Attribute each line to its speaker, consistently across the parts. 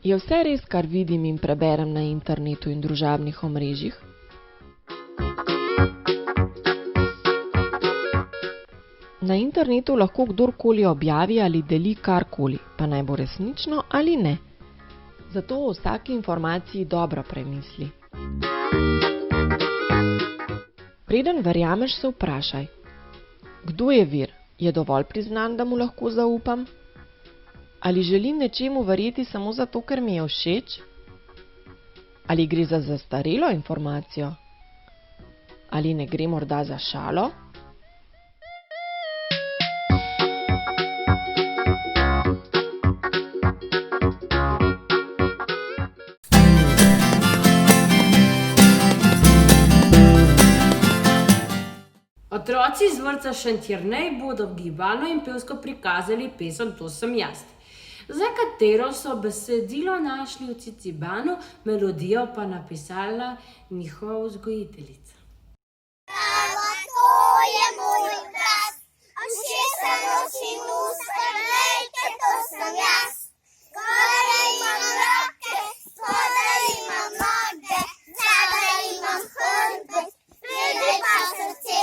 Speaker 1: Je vse res, kar vidim in preberem na internetu in družabnih omrežjih? Na internetu lahko kdorkoli objavi ali deli karkoli, pa naj bo resnično ali ne. Zato o vsaki informaciji dobro premisli. Preden verjameš, se vprašaj, kdo je vir? Je dovolj priznan, da mu lahko zaupam? Ali želim nečemu verjeti samo zato, ker mi je všeč? Ali gre za zastarelo informacijo? Ali ne gre morda za šalo?
Speaker 2: Otroci iz vrtca Šentjernej bodo gibalno in pevsko prikazali pesem To sem jaz, za katero so besedilo našli v Cicibanu, melodijo pa napisala njihova vzgojiteljica.
Speaker 3: To je moj obraz, ušesa nosim usta, glejte, to sem jaz. Gore imam roke, spodaj imam noge, zadaj imam hrbet, spredaj pa srce.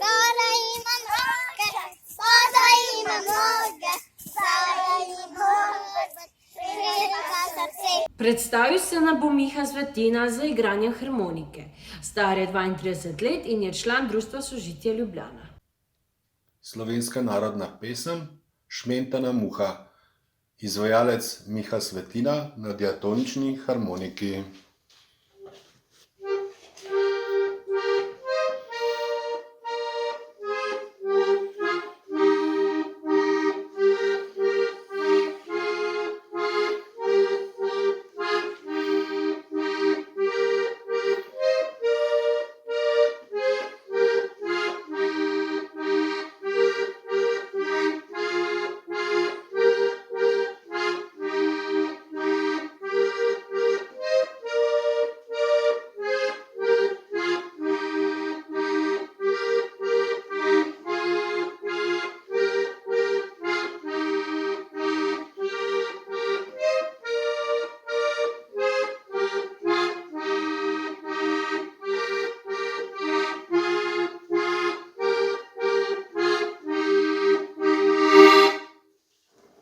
Speaker 3: Gore imam roke, spodaj imam noge, zadaj imam hrbet, spredaj pa srce.
Speaker 2: Predstavil se nam bo Miha Svetina z igranjem harmonike. Star je 32 let in je član Društva Sožitje Ljubljana.
Speaker 4: Slovenska narodna pesem Šmentana muha. Izvajalec Miha Svetina na diatonični harmoniki.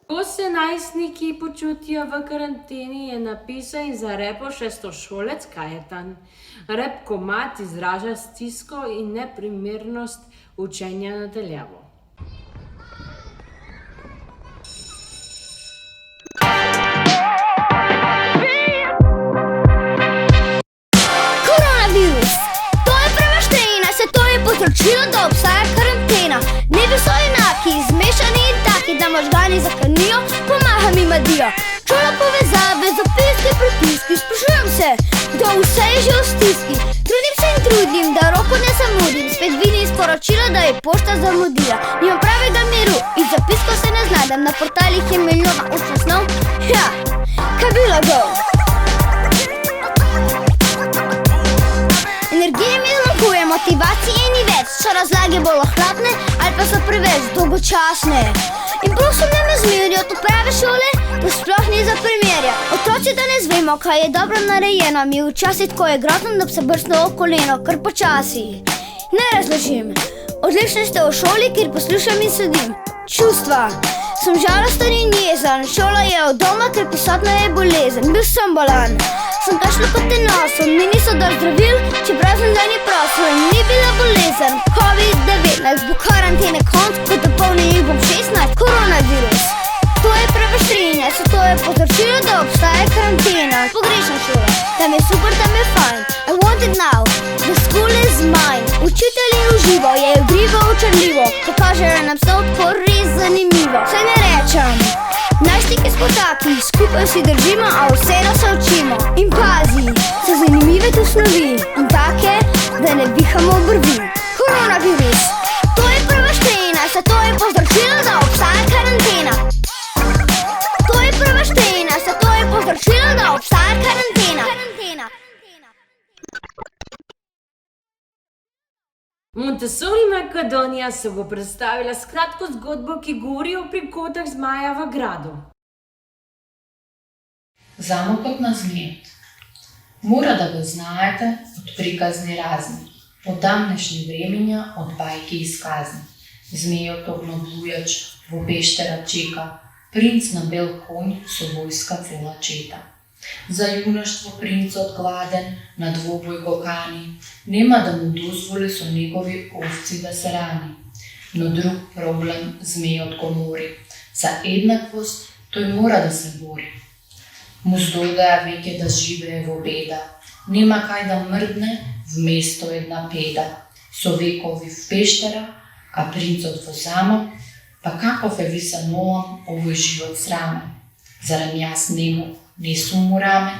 Speaker 2: Ko se najstniki počutijo v karanteni, je napisal in zarepal šestošolec Kajetan. Rep komad izraža stisko in neprimernost učenja na daljavo.
Speaker 3: Koronavirus. To je prva štrena, se to je povzročilo, da obstaja karantena. Dnevi so enaki, zmešani in taki, da možgani zakanijo, pomaha mi Madija. Čula povezave, zapiski, pritiski, sprašujem se, kdo vse je že v stiski. Trudim se in trudim, da roko ne zamudim, spet vidim sporočilo, da je pošta zamudila. Nimam pravega miru in zapiskov se ne znajdem, na portalih je milijona učnih snov. Ja, kaj bi lagal? Energije mi zmanjkuje, motivacije ni več, so razlage bolj ohlapne ali pa so preveč dolgočasne. In prosim, da me zmerijo, to prave šole, to sploh ni za primerja. Otroci danes vemo, kaj je dobro narejeno, mi včasih tako je grozno, da bi se brcnilo v koleno, kar počasi. Ne razložim, odlični ste v šoli, kjer poslušam in sedim. Čustva, sem žalosten in jezen, šola je od doma, ker prisotna je bolezen. Bil sem bolan, sem kašljal kot te nosil, mi niso dal zdravil, čeprav sem dan je prosil. Ni bila bolezen, COVID-19, bo karantene konc, ko dopolni jih bom 16. Koronavirus, to je prva štrinja, se to je povzročilo, da obstaja karantena. Pogrešam šolo, tam je super, tam je fajn. I want it now, the school is mine. Učitelji uživo, je igrivo, učarljivo, pokažejo nam vse tako res zanimivo. Saj ne rečem, najstniki smo taki, skupaj si držimo, a vseeno se učimo. In pazi, so zanimive tu snovi in take, da ne vihamo obrvi. Koronavirus, to je prva štrena, se to je povzročilo, da obstaja karantena. To je prva štrena, se to je povzročilo, da obstaja karantena.
Speaker 2: Montessori Makedonija se bo predstavila s kratko zgodbo, ki govori o prigotah zmaja v gradu.
Speaker 5: Zamokot na zmed. Mora da ga znajete od prikazni razni, od damnešnji vremenja, od bajki iz kazni. Zmejo togno blujač, v beštera čeka, princ na bel konj, so vojska cela četa. Za junaštvo princ odgladen, na dvoboj gokani, nema da mu dozvoli so njegovi ovci, da se rani. No drug problem zmej odgovori, za ednakost toj mora da se bori. Mu zdogaja veke da žive v obeda, nema kaj da mrdne, v mesto jedna peda. So vekovi v peštera, a princ v zamok, pa kako fe visa noam ovoj život srame. Zarem jaz nemo nesu mu rame,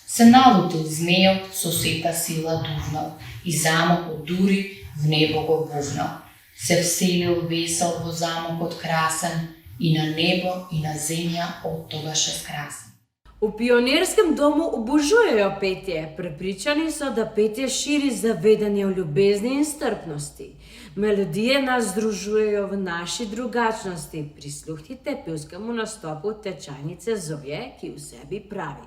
Speaker 5: se nalutil zmejot, soseta sila duvnal, i zamok od duri v nebo go buvnal. Se vselil vesel v zamok od krasen, i na nebo, i na zemlja od toga še skrasen.
Speaker 2: V pionirskem domu obožujejo petje, prepričani so, da petje širi zavedanje o ljubezni in strpnosti. Melodije nas združujejo v naši drugačnosti. Prisluhnite pevskemu nastopu tečajnice Zoje, ki v sebi pravi: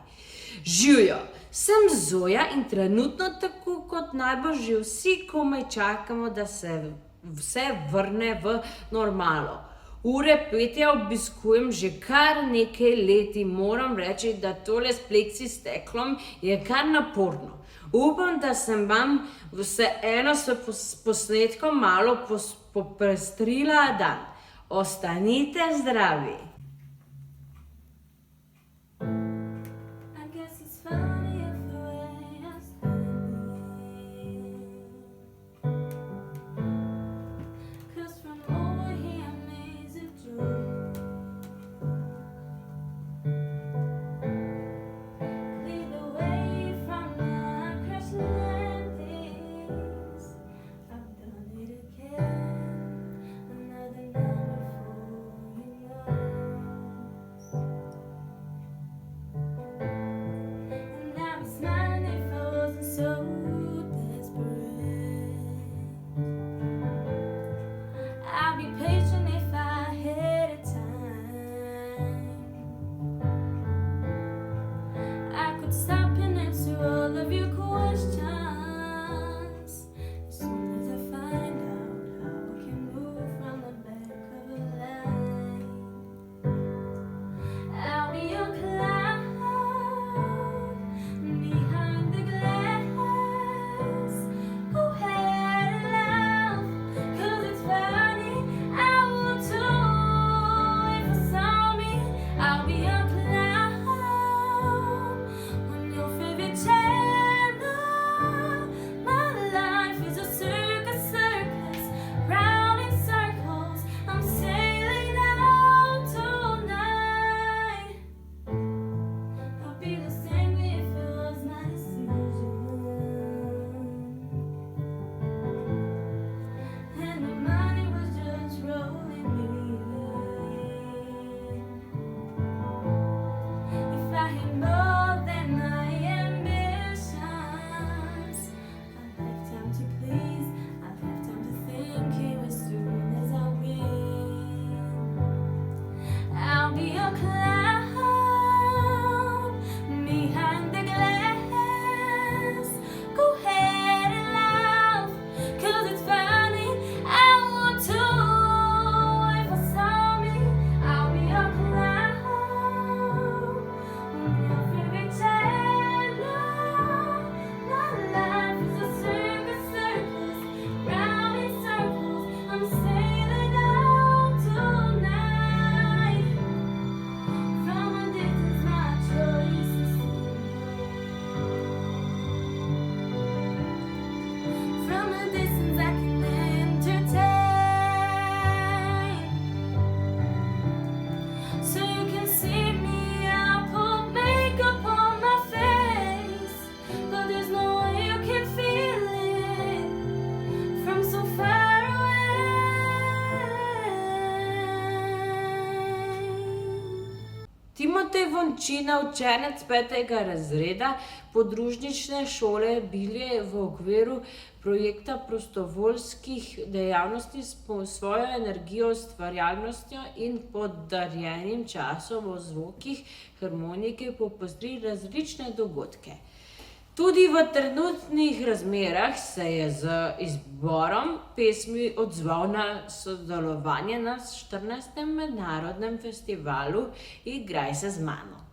Speaker 2: Živjo, sem Zoja in trenutno tako kot najbolj že vsi komaj čakamo, da se vse vrne v normalo. Ure petja obiskujem že kar nekaj leti, moram reči, da tole s pleksi steklom je kar naporno. Upam, da sem vam vseeno s posnetkom malo popestrila dan. Ostanite zdravi!
Speaker 6: Another number for you know.
Speaker 2: Vončina, učenec 5. razreda podružnične šole Bilje v okviru projekta prostovoljskih dejavnosti s svojo energijo, ustvarjalnostjo in podarjenim časom v zvokih harmonike popestri različne dogodke. Tudi v trenutnih razmerah se je z izborom pesmi odzval na sodelovanje na 14. mednarodnem festivalu Igraj se z mano.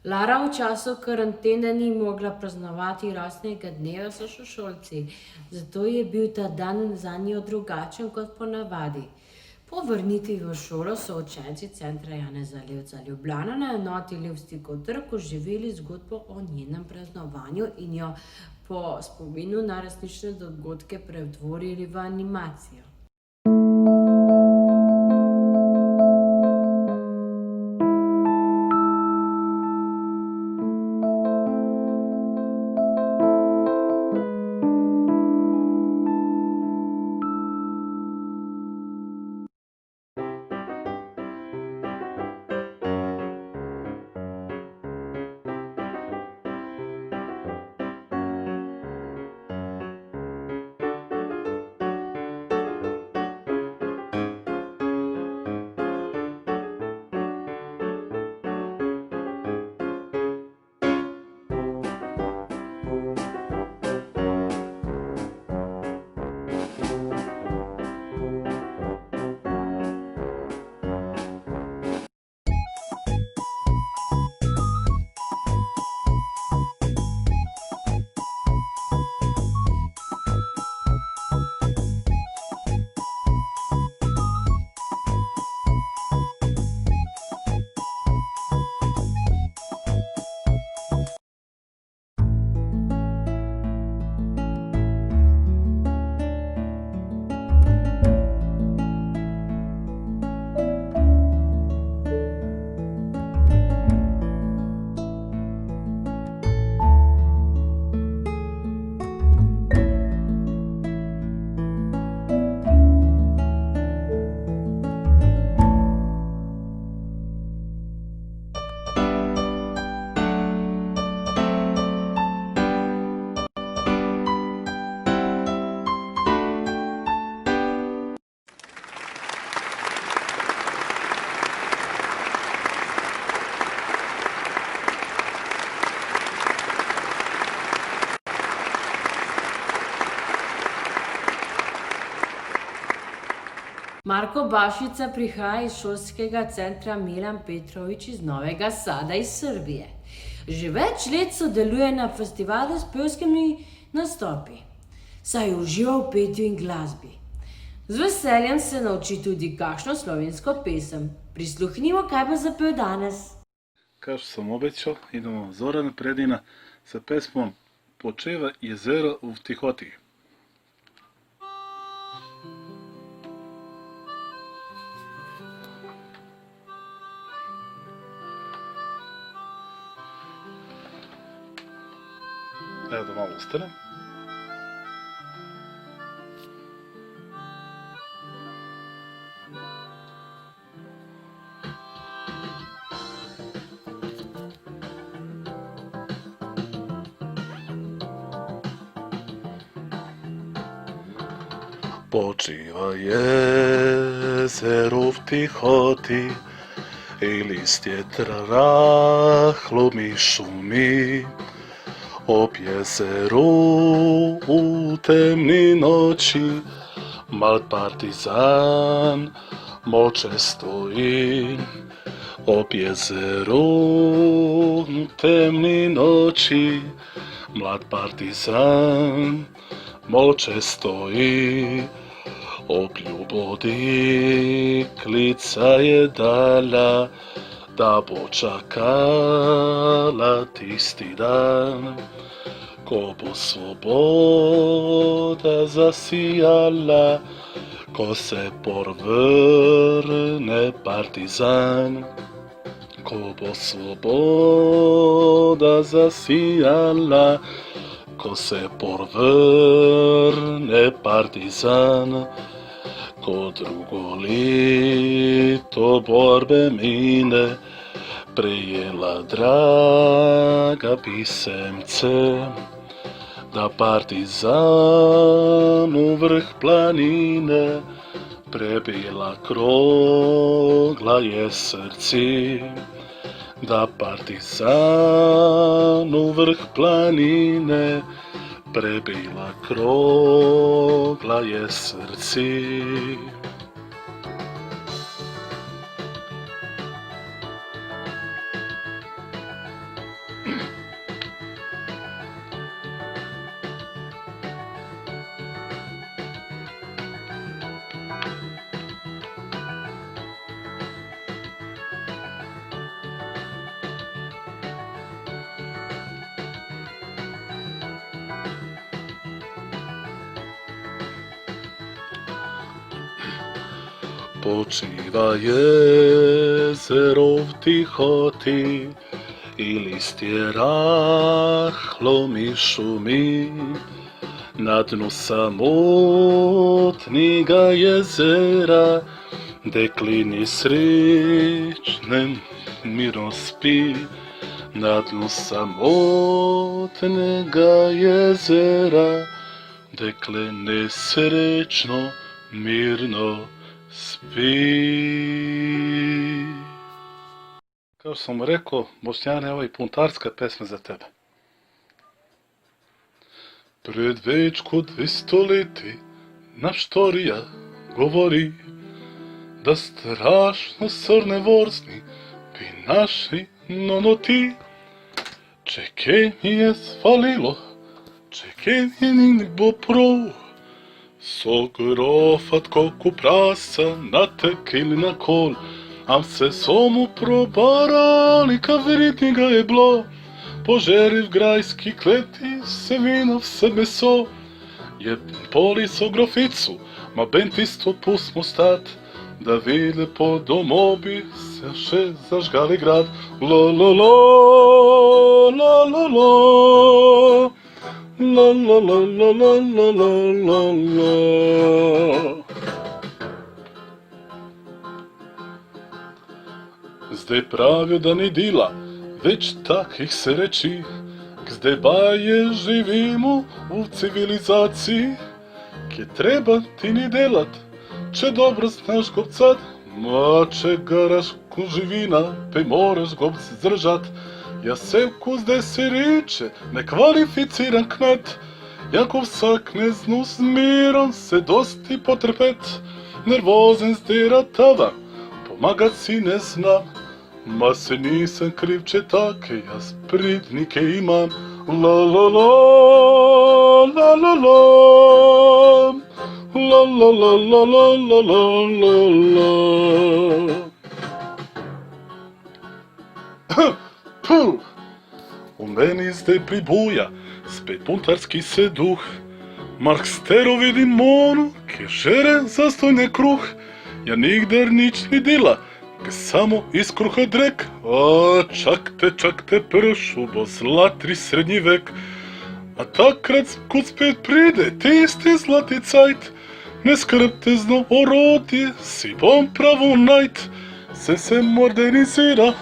Speaker 2: Lara v času karantene ni mogla praznovati rojstnega dneva s sošolci, zato je bil ta dan zanjo drugačen kot ponavadi. Po vrnitvi v šolo so učenci centra Janeza Levca Ljubljana na enoti Levstikov trg oživeli zgodbo o njenem praznovanju in jo po spominu na resnične dogodke pretvorili v animacijo. Marko Bašica prihaja iz šolskega centra Milan Petrović iz Novega Sada iz Srbije. Že več let sodeluje na festivalu s pevskimi nastopi, saj uživa v petju in glasbi. Z veseljem se nauči tudi kakšno slovensko pesem. Prisluhnimo, kaj bo zapel danes.
Speaker 6: Kao što sam obećao, idemo Zorana Predina sa pesmom Počeva jezero u tihoti. Evo da malo ustanem. Počiva jezero v tihoti i listje rahlo mi šumi. Ob jezeru u temni noći mal partizan moče stoji ob jezeru temni noći, mlad partizan moče stoji ob ljubodi, klica je dalja, da bo čakala tisti dan, ko bo svoboda zasijala, ko se povrne partizan, ko bo svoboda zasijala, ko se povrne partizan, ko drugo leto borbe mine, prejela draga pisemce, da partizanu vrh planine prebila krogla je srci, da partizanu vrh planine prebila krogla je srci. Počiva jezero v tihoti i listje rahlo mi šumi, na dnu samotniga jezera deklini srećne mirno spi, na dnu samotnega jezera dekle nesrećno mirno spi. Kao sam rekao, Bošnjane, ovo je puntarska pesma za tebe. Pred već kod 200 leti naš štorija govori da strašno srne vorzni bi naši nonoti. Čekaj mi je svalilo, čekaj mi ni bo prav, so grofat koku prasa na tek ili na kol, am se somu probarali, ka verjetni ga je bilo. Požeri v grajski kleti, se vino, vse meso, je poli so groficu, ma ben tisto pustmo stat, da vide po domobi se še zažgali grad. La la la, la la la, la la la la la la la la. Zdaj pravijo, da ni dela več takih se reči, zdaj baje živimo v civilizaciji, kje treba ti ni delat, če dobro znaš gobcat, ma če garaš ko živina, pe moraš gob zdržat. Ja se ko zdaj se reče, nekvalificiran kmet, jako vsak ne znu s mirom se dosti potrpet, nervozen zdera tavan, pomagat si ne znam. Ma se nisem kriv, če take jaz pridnike imam. La la la, la la la, la la la la la la la la. Puh, u meni zdaj pribuja spet puntarski se duh. Markstero vidim onu, ki žere zastojne kruh. Ja nigdar nič ni dela, samo iz kruha drek, a čak te pršu bo zlatri srednji vek. A takrat, kot spet pride tisti zlati cajt, ne skrbte zno orodje, si bom pravo najt. Se modernizira,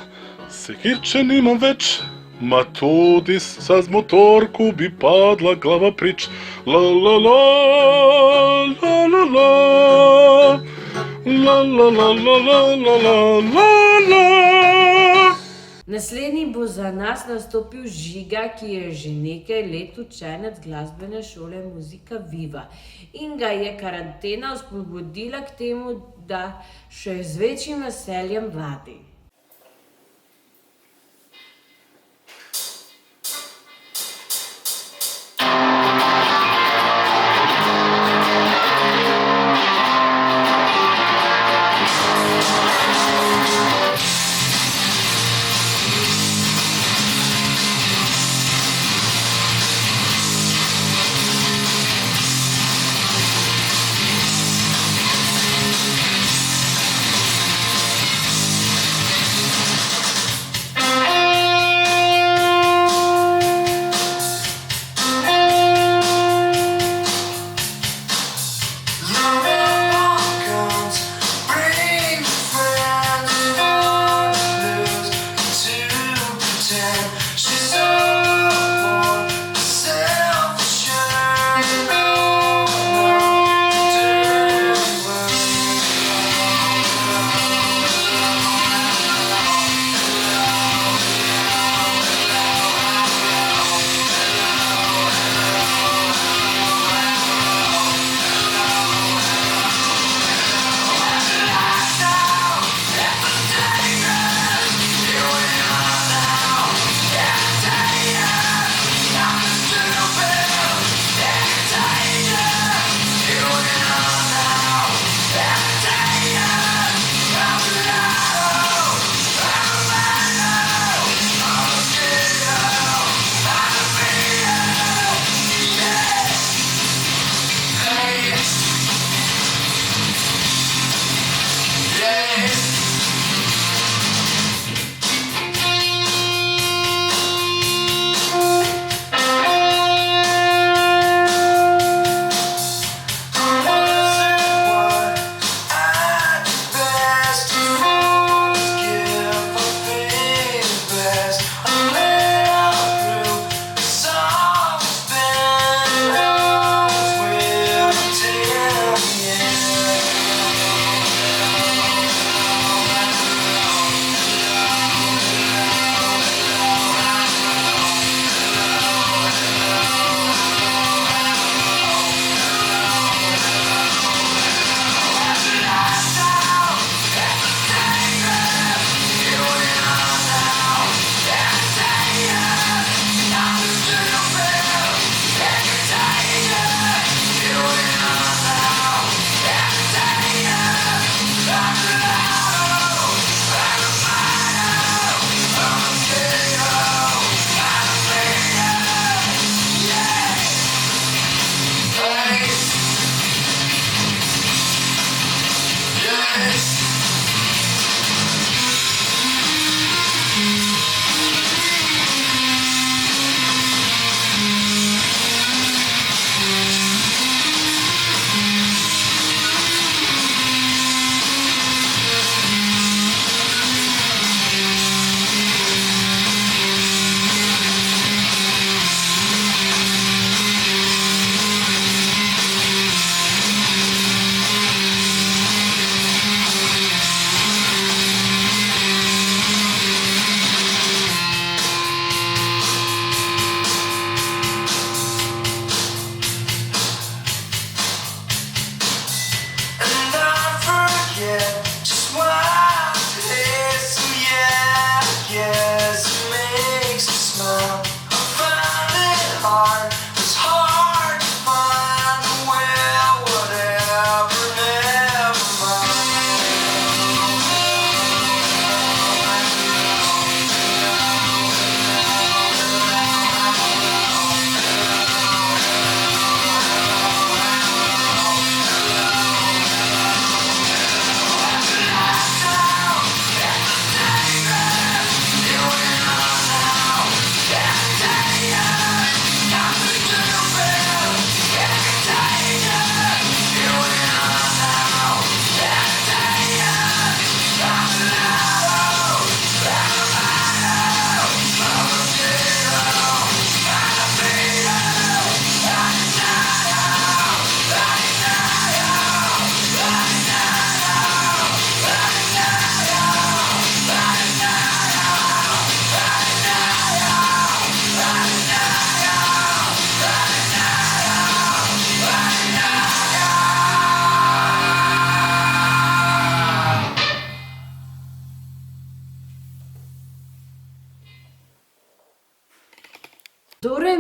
Speaker 6: sekirče nimam več, ma tudi sa z motorku bi padla glava prič. La la la, la la la, la la la la la la la la.
Speaker 2: Naslednji bo za nas nastopil Žiga, ki je že nekaj let učenec glasbene šole Muzika Viva in ga je karantena spodbudila k temu, da še z večjim veseljem vadi.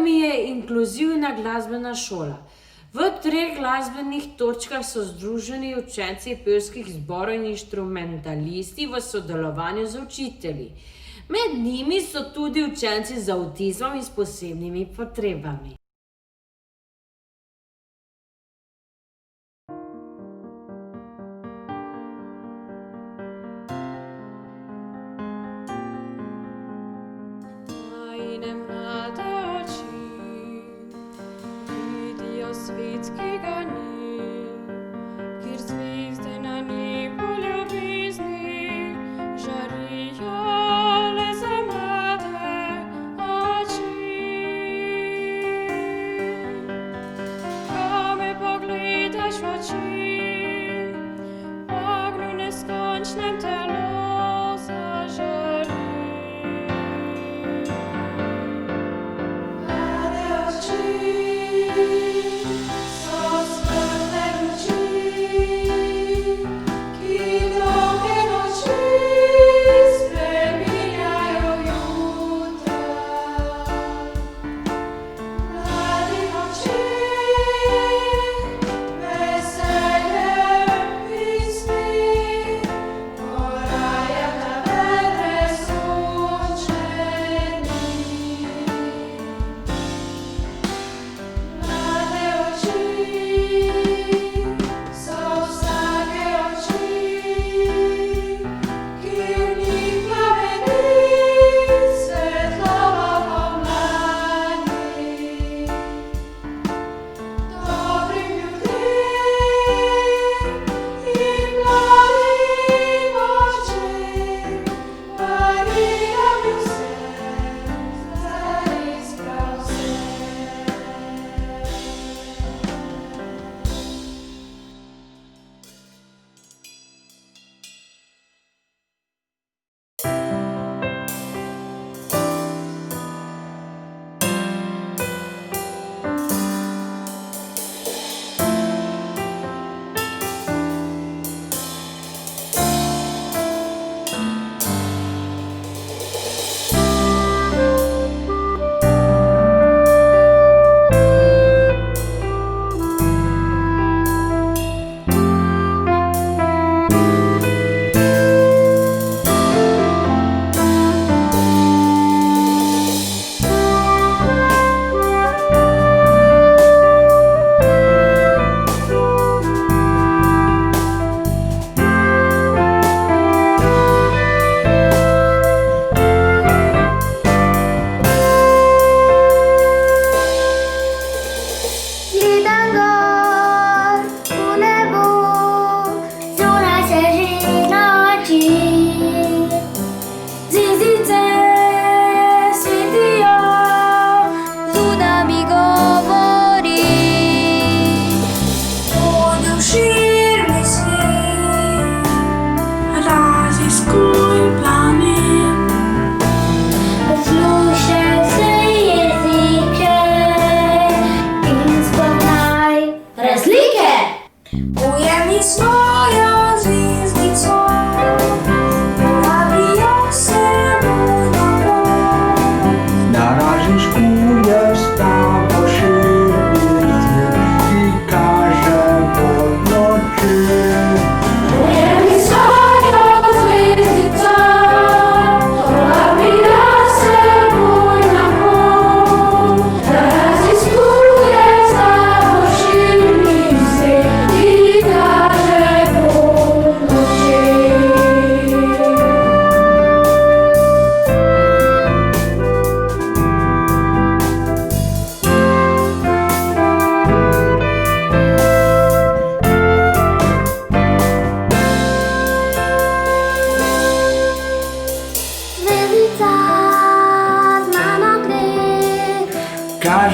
Speaker 2: Akademije je inkluzivna glasbena šola. V 3 glasbenih točkah so združeni učenci pevskih zborov in inštrumentalisti v sodelovanju z učitelji. Med njimi so tudi učenci z avtizmom in s posebnimi potrebami.
Speaker 7: Svet, ki ga ni, kjer zvezde na nebu ljubezni žarijo le za mlade oči. Ko me pogledaš v oči, ognju neskončnem telo zažari. Mlade oči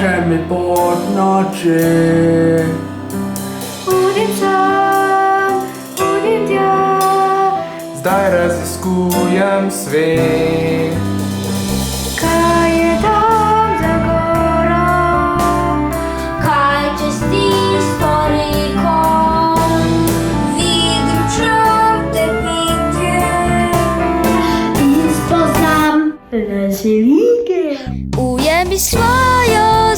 Speaker 8: kaže mi pot noči.
Speaker 7: Udim sam, udim tja,
Speaker 8: Zdaj raziskujem svet.
Speaker 7: kaj je tam za goro,
Speaker 3: Kaj čez tisto reko, vidim črte pitje in spoznam razlike. Ujemi svojo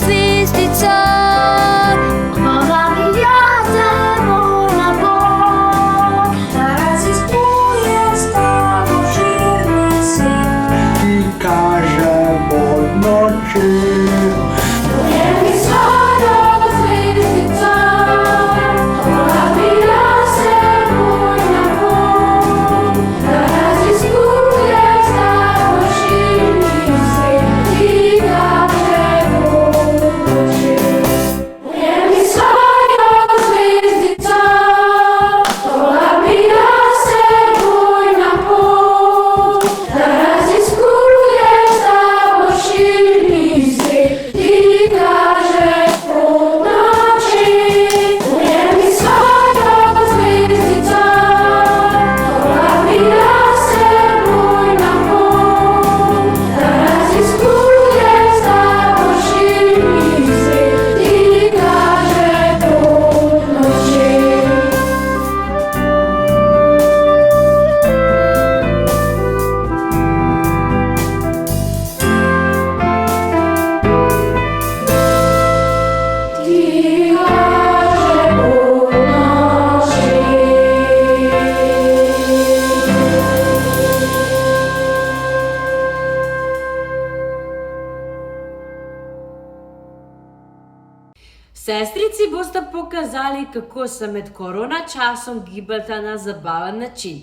Speaker 2: Sestrici boste pokazali, kako se med korona časom gibata na zabaven način.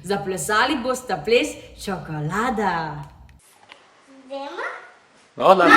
Speaker 2: Zaplesali boste ples Čokolada.
Speaker 9: No, da.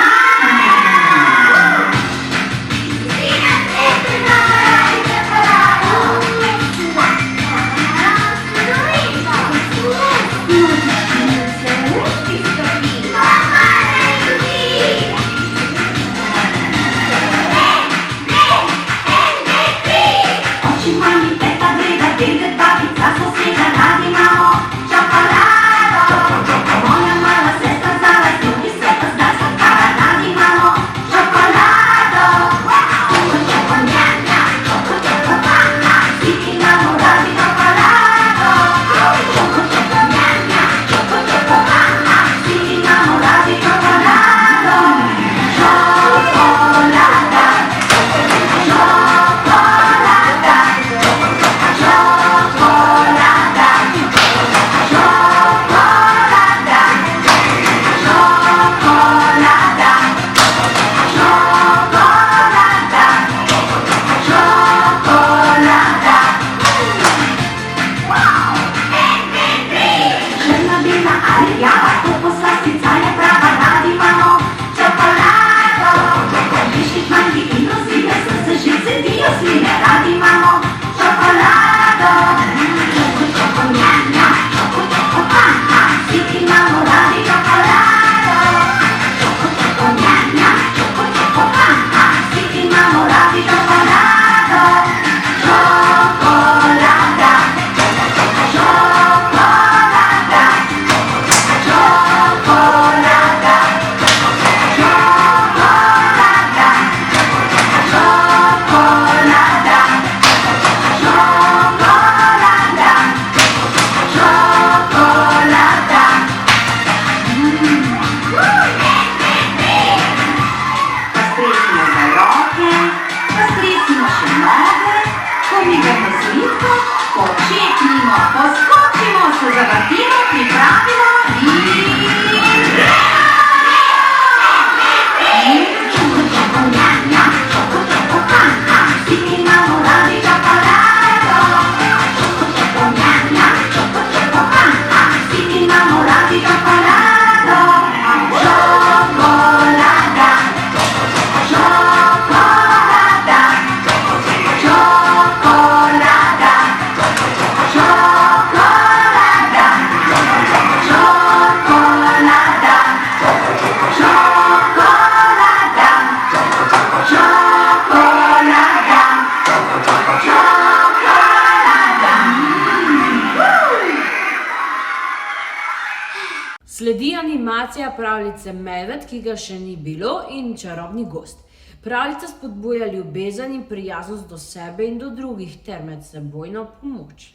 Speaker 2: Sledi animacija pravljice Medved, ki ga še ni bilo, in Čarobni gozd. Pravljica spodbuja ljubezen in prijaznost do sebe in do drugih ter medsebojno pomoč.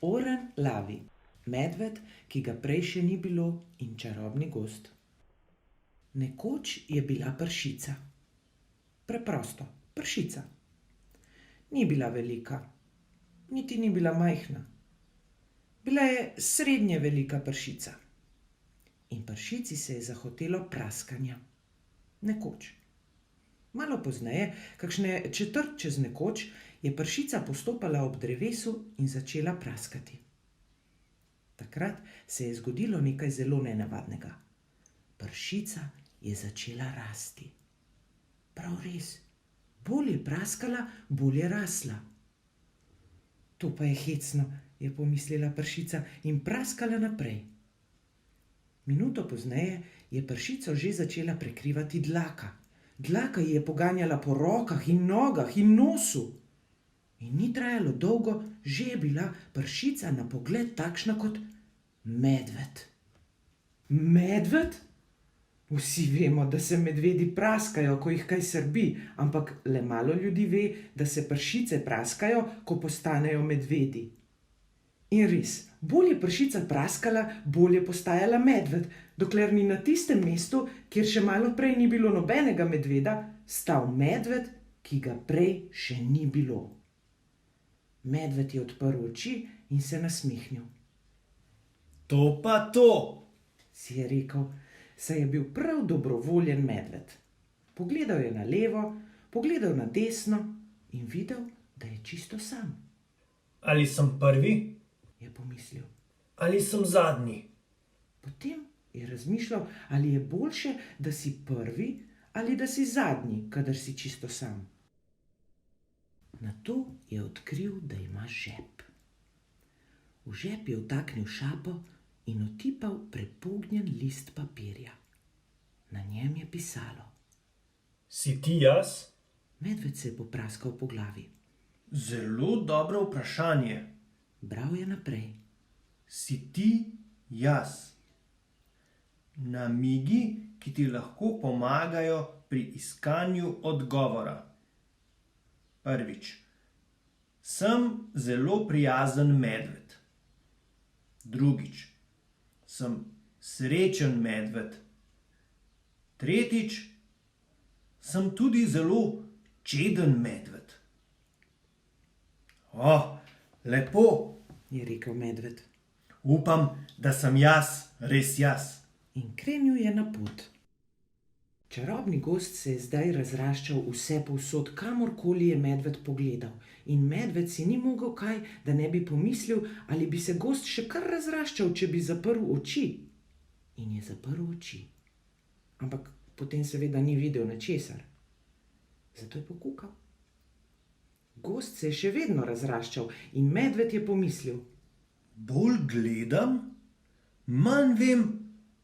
Speaker 10: Oren Lavi, medved, ki ga prej še ni bilo, in Čarobni gozd. Nekoč je bila pršica. Preprosto, pršica. Ni bila velika, niti ni bila majhna. Bila je srednje velika pršica. In pršici se je zahotelo praskanja. Nekoč. Malo pozneje, kakšne četrt čez nekoč, je pršica postopala ob drevesu in začela praskati. Takrat se je zgodilo nekaj zelo nenavadnega. Pršica je začela rasti. Prav res, bolj je praskala, bolj je rasla. To pa je hecno, je pomislila pršica in praskala naprej. Minuto pozneje je pršico že začela prekrivati dlaka. Dlaka ji je poganjala po rokah in nogah in nosu. In ni trajalo dolgo, že je bila pršica na pogled takšna kot medved. Medved? Vsi vemo, da se medvedi praskajo, ko jih kaj srbi, ampak le malo ljudi ve, da se pršice praskajo, ko postanejo medvedi. In res, bolj je pršica praskala, bolj je postajala medved, dokler ni na tistem mestu, kjer še malo prej ni bilo nobenega medveda, stal medved, ki ga prej še ni bilo. Medved je odprl oči in se nasmehnil. To pa to, si je rekel, saj je bil prav dobrovoljen medved. Pogledal je na levo, Pogledal na desno in videl, da je čisto sam.
Speaker 9: Ali sem prvi,
Speaker 10: Je pomislil.
Speaker 9: ali sem zadnji?
Speaker 10: Potem je razmišljal, ali je boljše, da si prvi ali da si zadnji, kadar si čisto sam. Nato je odkril, da ima žep. V žep je vtaknil šapo in otipal prepognjen list papirja. Na njem je pisalo.
Speaker 9: Si ti jaz?
Speaker 10: Medved se je popraskal po glavi.
Speaker 9: Zelo dobro vprašanje.
Speaker 10: Bral je naprej.
Speaker 9: Si ti jaz? Namigi, ki ti lahko pomagajo pri iskanju odgovora. Prvič. Sem zelo prijazen medved. Drugič. Sem srečen medved. Tretjič. Sem tudi zelo čeden medved. Lepo,
Speaker 10: Je rekel medved.
Speaker 9: upam, da sem jaz res jaz.
Speaker 10: In krenil je na pot. Čarobni gozd se je zdaj razraščal vse povsod, kamorkoli je medved pogledal. In medved si ni mogel kaj, da ne bi pomislil, ali bi se gozd še kar razraščal, če bi zaprl oči. In je zaprl oči. Ampak potem seveda ni videl ničesar. Zato je pokukal. Gozd se je še vedno razraščal in medved je pomislil.
Speaker 9: Bolj gledam, manj vem,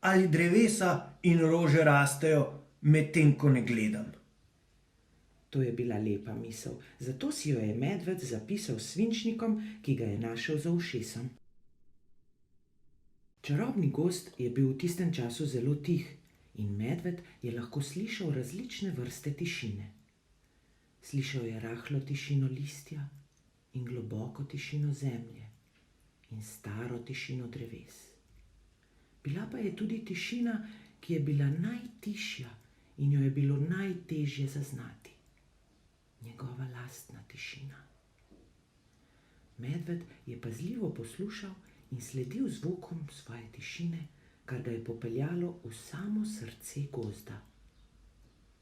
Speaker 9: ali drevesa in rože rastejo, medtem ko ne gledam.
Speaker 10: To je bila lepa misel, zato si jo je medved zapisal s svinčnikom, ki ga je našel za ušesom. Čarobni gozd je bil v tistem času zelo tih in medved je lahko slišal različne vrste tišine. Slišal je rahlo tišino listja in globoko tišino zemlje in staro tišino dreves. Bila pa je tudi tišina, ki je bila najtišja in jo je bilo najtežje zaznati. Njegova lastna tišina. Medved je pazljivo poslušal in sledil zvokom svoje tišine, kar ga je popeljalo v samo srce gozda.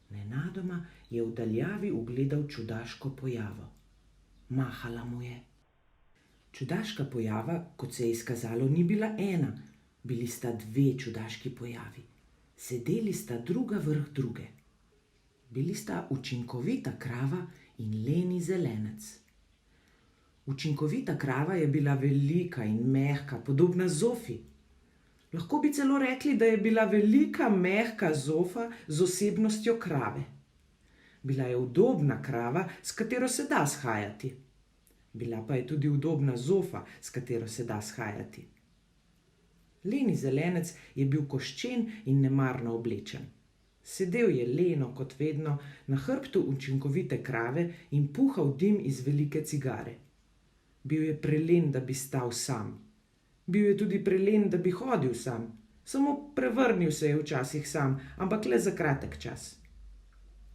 Speaker 10: Nenadoma je v daljavi ugledal čudaško pojavo. Mahala mu je. Čudaška pojava, kot se je izkazalo, ni bila ena, bili sta dve čudaški pojavi. Sedeli sta druga vrh druge. Bili sta učinkovita krava in leni zelenec. Učinkovita krava je bila velika in mehka, podobna zofi. Lahko bi celo rekli, da je bila velika, mehka zofa z osebnostjo krave. Bila je udobna krava, s katero se da shajati. Bila pa je tudi udobna zofa, s katero se da shajati. Leni zelenec je bil koščen in nemarno oblečen. Sedel je leno, kot vedno, na hrbtu učinkovite krave in puhal dim iz velike cigare. Bil je prelen, da bi stal sam. Bil je tudi prelen, da bi hodil sam. Samo prevrnil se je včasih sam, ampak le za kratek čas.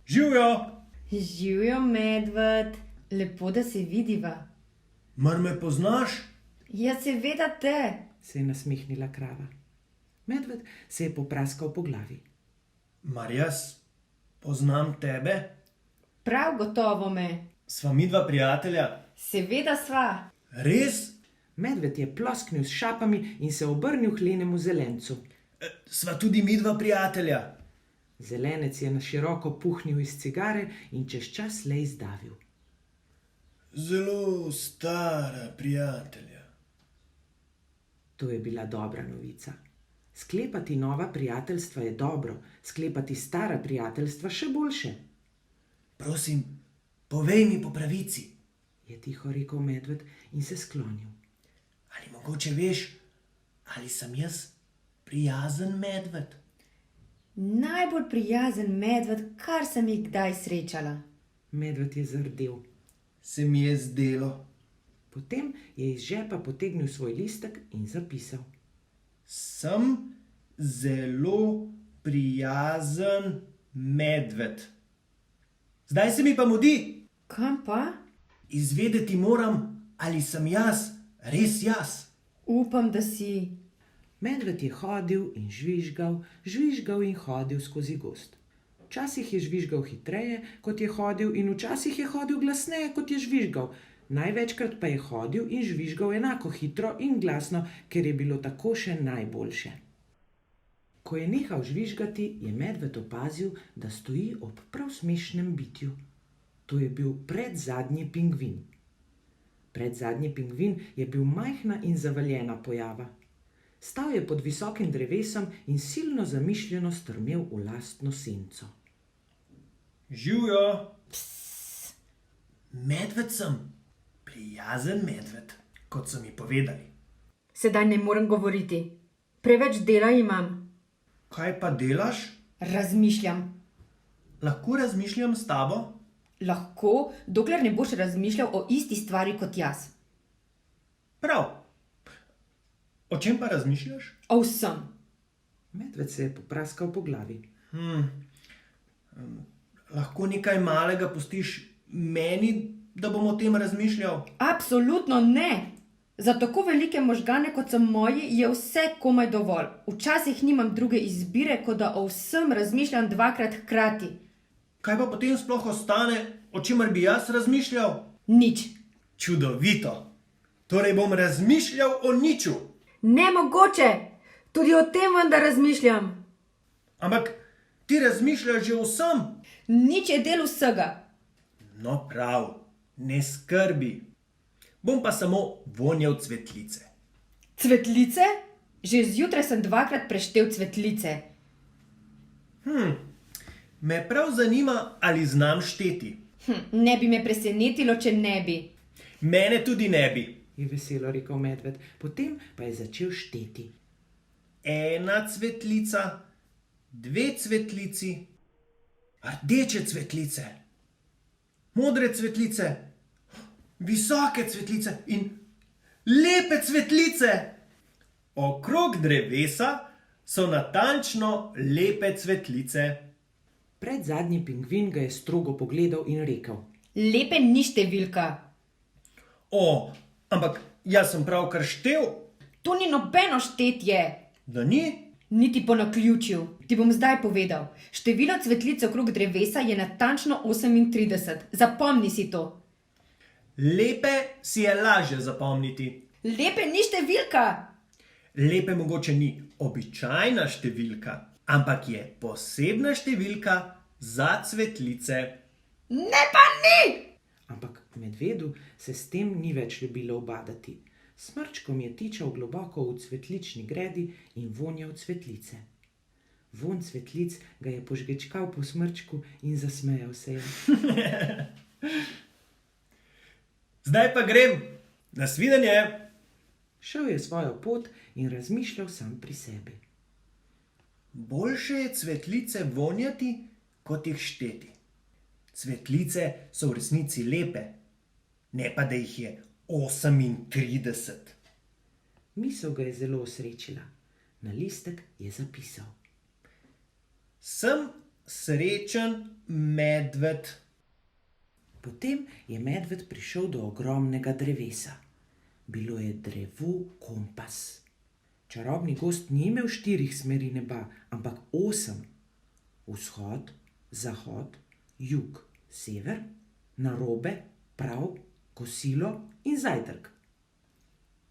Speaker 9: Živjo!
Speaker 11: Živjo, medved, lepo, da se vidiva.
Speaker 9: Mar me poznaš?
Speaker 11: Ja, seveda te.
Speaker 10: Se je nasmehnila krava. Medved se je popraskal po glavi.
Speaker 9: Mar jaz poznam tebe?
Speaker 11: Prav gotovo me.
Speaker 9: Sva midva prijatelja?
Speaker 11: Seveda sva.
Speaker 9: Res?
Speaker 10: Medved je plosknil s šapami in se obrnil k lenemu zelencu.
Speaker 9: Sva tudi midva prijatelja?
Speaker 10: Zelenec je na široko puhnil iz cigare in čez čas le izdavil.
Speaker 9: Zelo stara prijatelja.
Speaker 10: To je bila dobra novica. Sklepati nova prijateljstva je dobro, sklepati stara prijateljstva še boljše.
Speaker 9: Prosim, povej mi po pravici,
Speaker 10: je tiho rekel medved in se sklonil.
Speaker 9: Ali mogoče veš, ali sem jaz prijazen medved?
Speaker 11: Najbolj prijazen medved, kar sem jih kdaj srečala.
Speaker 10: Medved je zardel.
Speaker 9: Se mi je zdelo.
Speaker 10: Potem je iz žepa potegnil svoj listek in zapisal.
Speaker 9: Sem zelo prijazen medved. Zdaj se mi pa mudi.
Speaker 11: Kam pa?
Speaker 9: Izvedeti moram, ali sem jaz res jaz.
Speaker 11: Upam, da si.
Speaker 10: Medved je hodil in žvižgal in hodil skozi gozd. Včasih je žvižgal hitreje, kot je hodil, in včasih je hodil glasneje, kot je žvižgal. Največkrat pa je hodil in žvižgal enako hitro in glasno, ker je bilo tako še najboljše. Ko je nehal žvižgati, je medved opazil, da stoji ob prav smešnem bitju. To je bil predzadnji pingvin. Predzadnji pingvin je bil majhna in zavaljena pojava. Stal je pod visokim drevesom in silno zamišljeno strmel v lastno senco.
Speaker 9: Živjo! Medved sem. Prijazen medved, kot so mi povedali.
Speaker 11: Sedaj ne morem govoriti. Preveč dela imam.
Speaker 9: Kaj pa delaš?
Speaker 11: Razmišljam.
Speaker 9: Lahko razmišljam s tabo?
Speaker 11: Lahko, dokler ne boš razmišljal o isti stvari kot jaz.
Speaker 9: Prav. O čem pa razmišljaš?
Speaker 11: O vsem.
Speaker 10: Medved se je popraskal po glavi.
Speaker 9: Lahko nekaj malega pustiš meni, da bom o tem razmišljal?
Speaker 11: Absolutno ne. Za tako velike možgane, kot so moji, je vse komaj dovolj. Včasih nimam druge izbire, kot da o vsem razmišljam dvakrat hkrati.
Speaker 9: Kaj pa potem sploh ostane, o čemer bi jaz razmišljal?
Speaker 11: Nič.
Speaker 9: Čudovito. Torej bom razmišljal o niču.
Speaker 11: Nemogoče. Tudi o tem vendar razmišljam.
Speaker 9: Ampak ti razmišljaš že o vsem.
Speaker 11: Nič je del vsega.
Speaker 9: No prav, ne skrbi. Bom pa samo vonjal cvetlice.
Speaker 11: Cvetlice? Že zjutraj sem dvakrat preštel cvetlice.
Speaker 9: Me prav zanima, ali znam šteti.
Speaker 11: Ne bi me presenetilo, če ne bi.
Speaker 9: Mene tudi ne bi.
Speaker 10: Je veselo rekel medved, potem pa je začel šteti.
Speaker 9: 1 cvetlica, 2 cvetlici, rdeče cvetlice, modre cvetlice, visoke cvetlice in lepe cvetlice. Okrog drevesa so natančno lepe cvetlice.
Speaker 10: Predzadnji pingvin ga je strogo pogledal in rekel:
Speaker 11: Lepe ni številka.
Speaker 9: Ampak jaz sem pravkar štel.
Speaker 11: To ni nobeno štetje.
Speaker 9: Da ni?
Speaker 11: Niti po naključju. Ti bom zdaj povedal. Število cvetlic okrog drevesa je natančno 38. Zapomni si to.
Speaker 9: Lepe si je lažje zapomniti.
Speaker 11: Lepe ni številka.
Speaker 9: Lepe mogoče ni običajna številka, ampak je posebna številka za cvetlice.
Speaker 11: Ne pa ni!
Speaker 10: Ampak medvedu se s tem ni več ljubilo ubadati. Smrčkom je tičal globoko v cvetlični gredi in vonjal cvetlice. Vonj cvetlic ga je požgečkal po smrčku in zasmejal se je.
Speaker 9: Zdaj pa grem. Nasvidenje.
Speaker 10: Šel je svojo pot in razmišljal sam pri sebi.
Speaker 9: Boljše je cvetlice vonjati, kot jih šteti. Cvetlice so v resnici lepe, ne pa da jih je 38.
Speaker 10: Misel ga je zelo osrečila. Na listek je zapisal:
Speaker 9: Sem srečen medved.
Speaker 10: Potem je medved prišel do ogromnega drevesa. Bilo je drevo kompas. Čarobni gozd ni imel 4 smeri neba, ampak 8. Vzhod, zahod, jug, sever, narobe, prav, kosilo in zajtrk.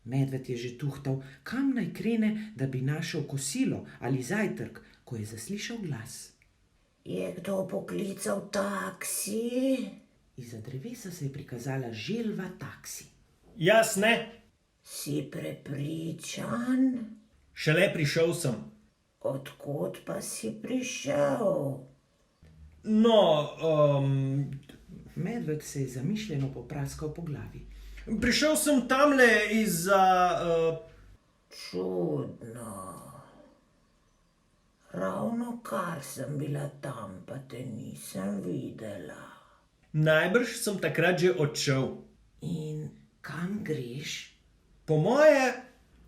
Speaker 10: Medved je že tuhtal, kam naj krene, da bi našel kosilo ali zajtrk, ko je zaslišal glas.
Speaker 12: Je kdo poklical taksi?
Speaker 10: Izza drevesa se je prikazala želva taksi.
Speaker 9: Jaz ne.
Speaker 12: Si prepričan?
Speaker 9: Šele prišel sem.
Speaker 12: Odkot pa si prišel?
Speaker 10: Medved se je zamišljeno popraskal po glavi.
Speaker 9: Prišel sem tamle izza...
Speaker 12: Čudno. Ravnokar sem bila tam, pa te nisem videla.
Speaker 9: Najbrž sem takrat že odšel.
Speaker 10: In kam greš?
Speaker 9: Po moje,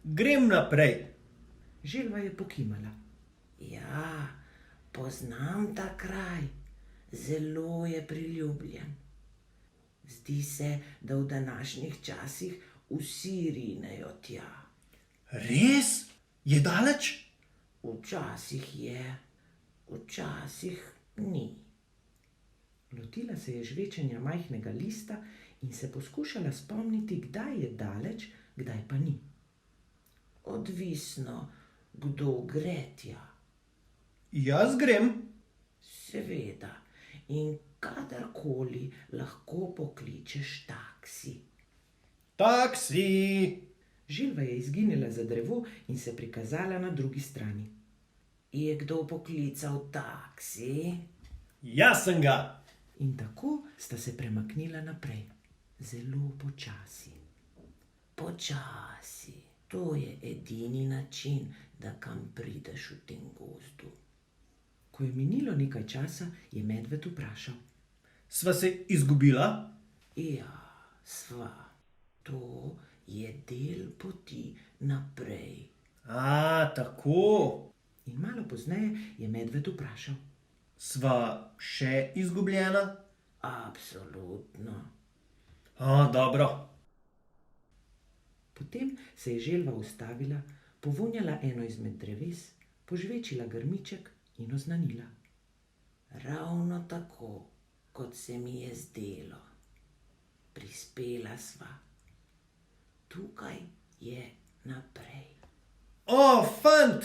Speaker 9: grem naprej.
Speaker 10: Želva je pokimala. Ja, poznam ta kraj. Zelo je priljubljen. Zdi se, da v današnjih časih vsi rinejo tja.
Speaker 9: Res? Je daleč?
Speaker 10: Včasih je, včasih Ni. Lotila se je žvečenja majhnega lista in se poskušala spomniti, kdaj je daleč, kdaj pa ni. Odvisno, kdo gre tja.
Speaker 9: Jaz grem.
Speaker 10: Seveda, in kadarkoli lahko pokličeš taksi.
Speaker 9: Taksi!
Speaker 10: Želva je izginila za drevo in se prikazala na drugi strani. Je kdo poklical taksi?
Speaker 9: Jaz sem ga!
Speaker 10: In tako sta se premaknila naprej, zelo počasi. Počasi, to je edini način, da kam prideš v tem gozdu. Ko je minilo nekaj časa, je medved vprašal.
Speaker 9: Sva se izgubila?
Speaker 10: Ja, sva. To je del poti naprej.
Speaker 9: Tako.
Speaker 10: In malo pozneje je medved vprašal.
Speaker 9: Sva še izgubljena?
Speaker 10: Absolutno.
Speaker 9: Dobro.
Speaker 10: Potem se je želva ustavila, povonjala eno izmed dreves, požvečila grmiček in oznanila. Ravno tako, kot se mi je zdelo. Prispela sva. Tukaj je naprej.
Speaker 9: Fant!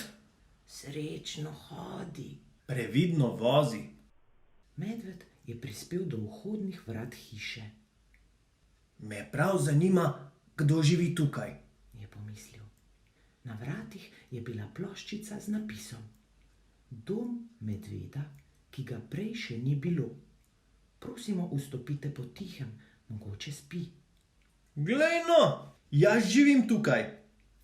Speaker 10: Srečno hodi.
Speaker 9: Previdno vozi.
Speaker 10: Medved je prispel do vhodnih vrat hiše.
Speaker 9: Me prav zanima, kdo živi tukaj,
Speaker 10: je pomislil. Na vratih je bila ploščica z napisom. Dom medveda, ki ga prej še ni bilo. Prosimo, vstopite potihem, mogoče spi.
Speaker 9: Glej no, jaz živim tukaj.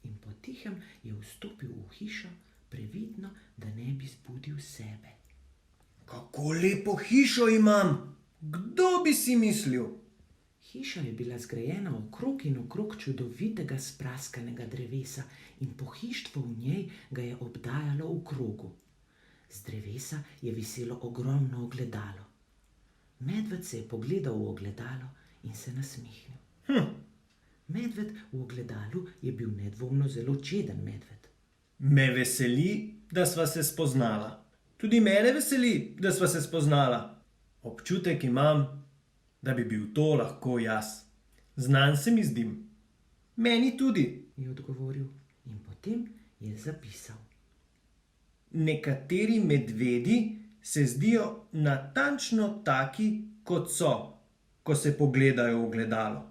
Speaker 10: In potihem je vstopil v hišo, previdno, da ne bi zbudil sebe.
Speaker 9: Kako lepo hišo imam! Kdo bi si mislil?
Speaker 10: Hiša je bila zgrajena okrog in okrog čudovitega spraskanega drevesa in pohištvo v njej ga je obdajalo v krogu. Z drevesa je viselo ogromno ogledalo. Medved se je pogledal v ogledalo in se nasmehnil. Medved v ogledalu je bil nedvomno zelo čeden medved.
Speaker 9: Me veseli, da sva se spoznala. Tudi mene veseli, da sva se spoznala. Občutek imam, da bi bil to lahko jaz. Znan se mi zdim. Meni tudi,
Speaker 10: je odgovoril in potem je zapisal.
Speaker 9: Nekateri medvedi se zdijo natančno taki, kot so, ko se pogledajo v ogledalo.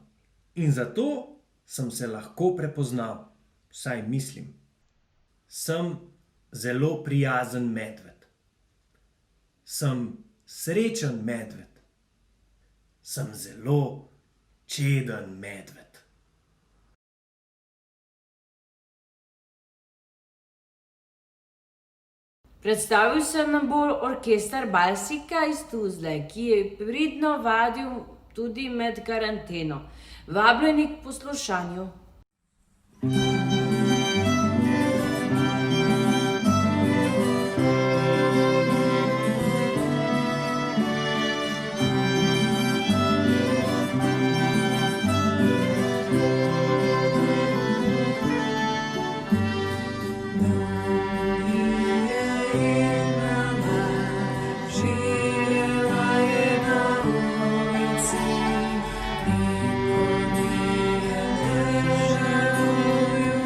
Speaker 9: In zato sem se lahko prepoznal, vsaj mislim. Sem zelo prijazen medved. Sem srečen medved. Sem zelo čeden medved.
Speaker 2: Predstavil se nam bo orkester Balsika iz Tuzle, ki je pridno vadil tudi med karanteno. Vabljeni k poslušanju.
Speaker 7: Živela je na ulici, pripodije državuju.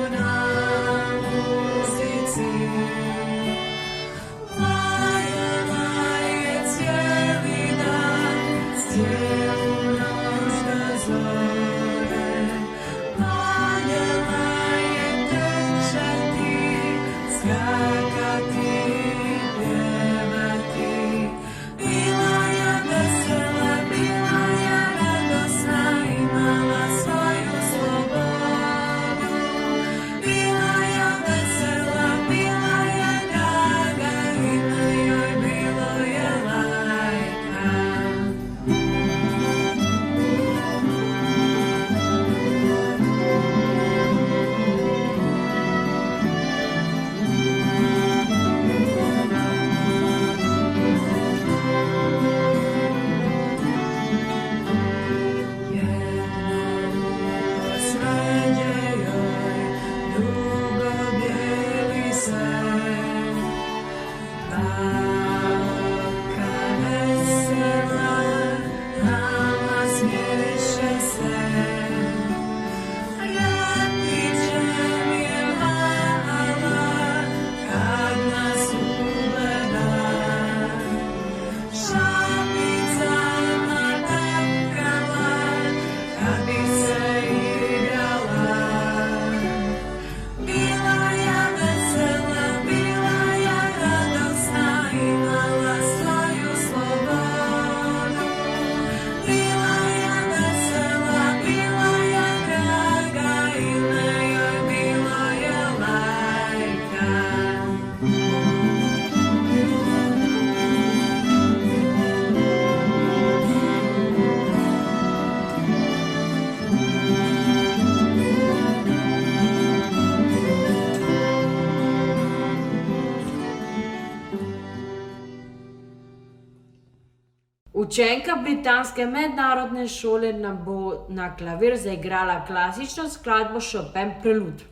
Speaker 2: Učenka britanske mednarodne šole nam bo na klavir zaigrala klasično skladbo Chopin Prelud.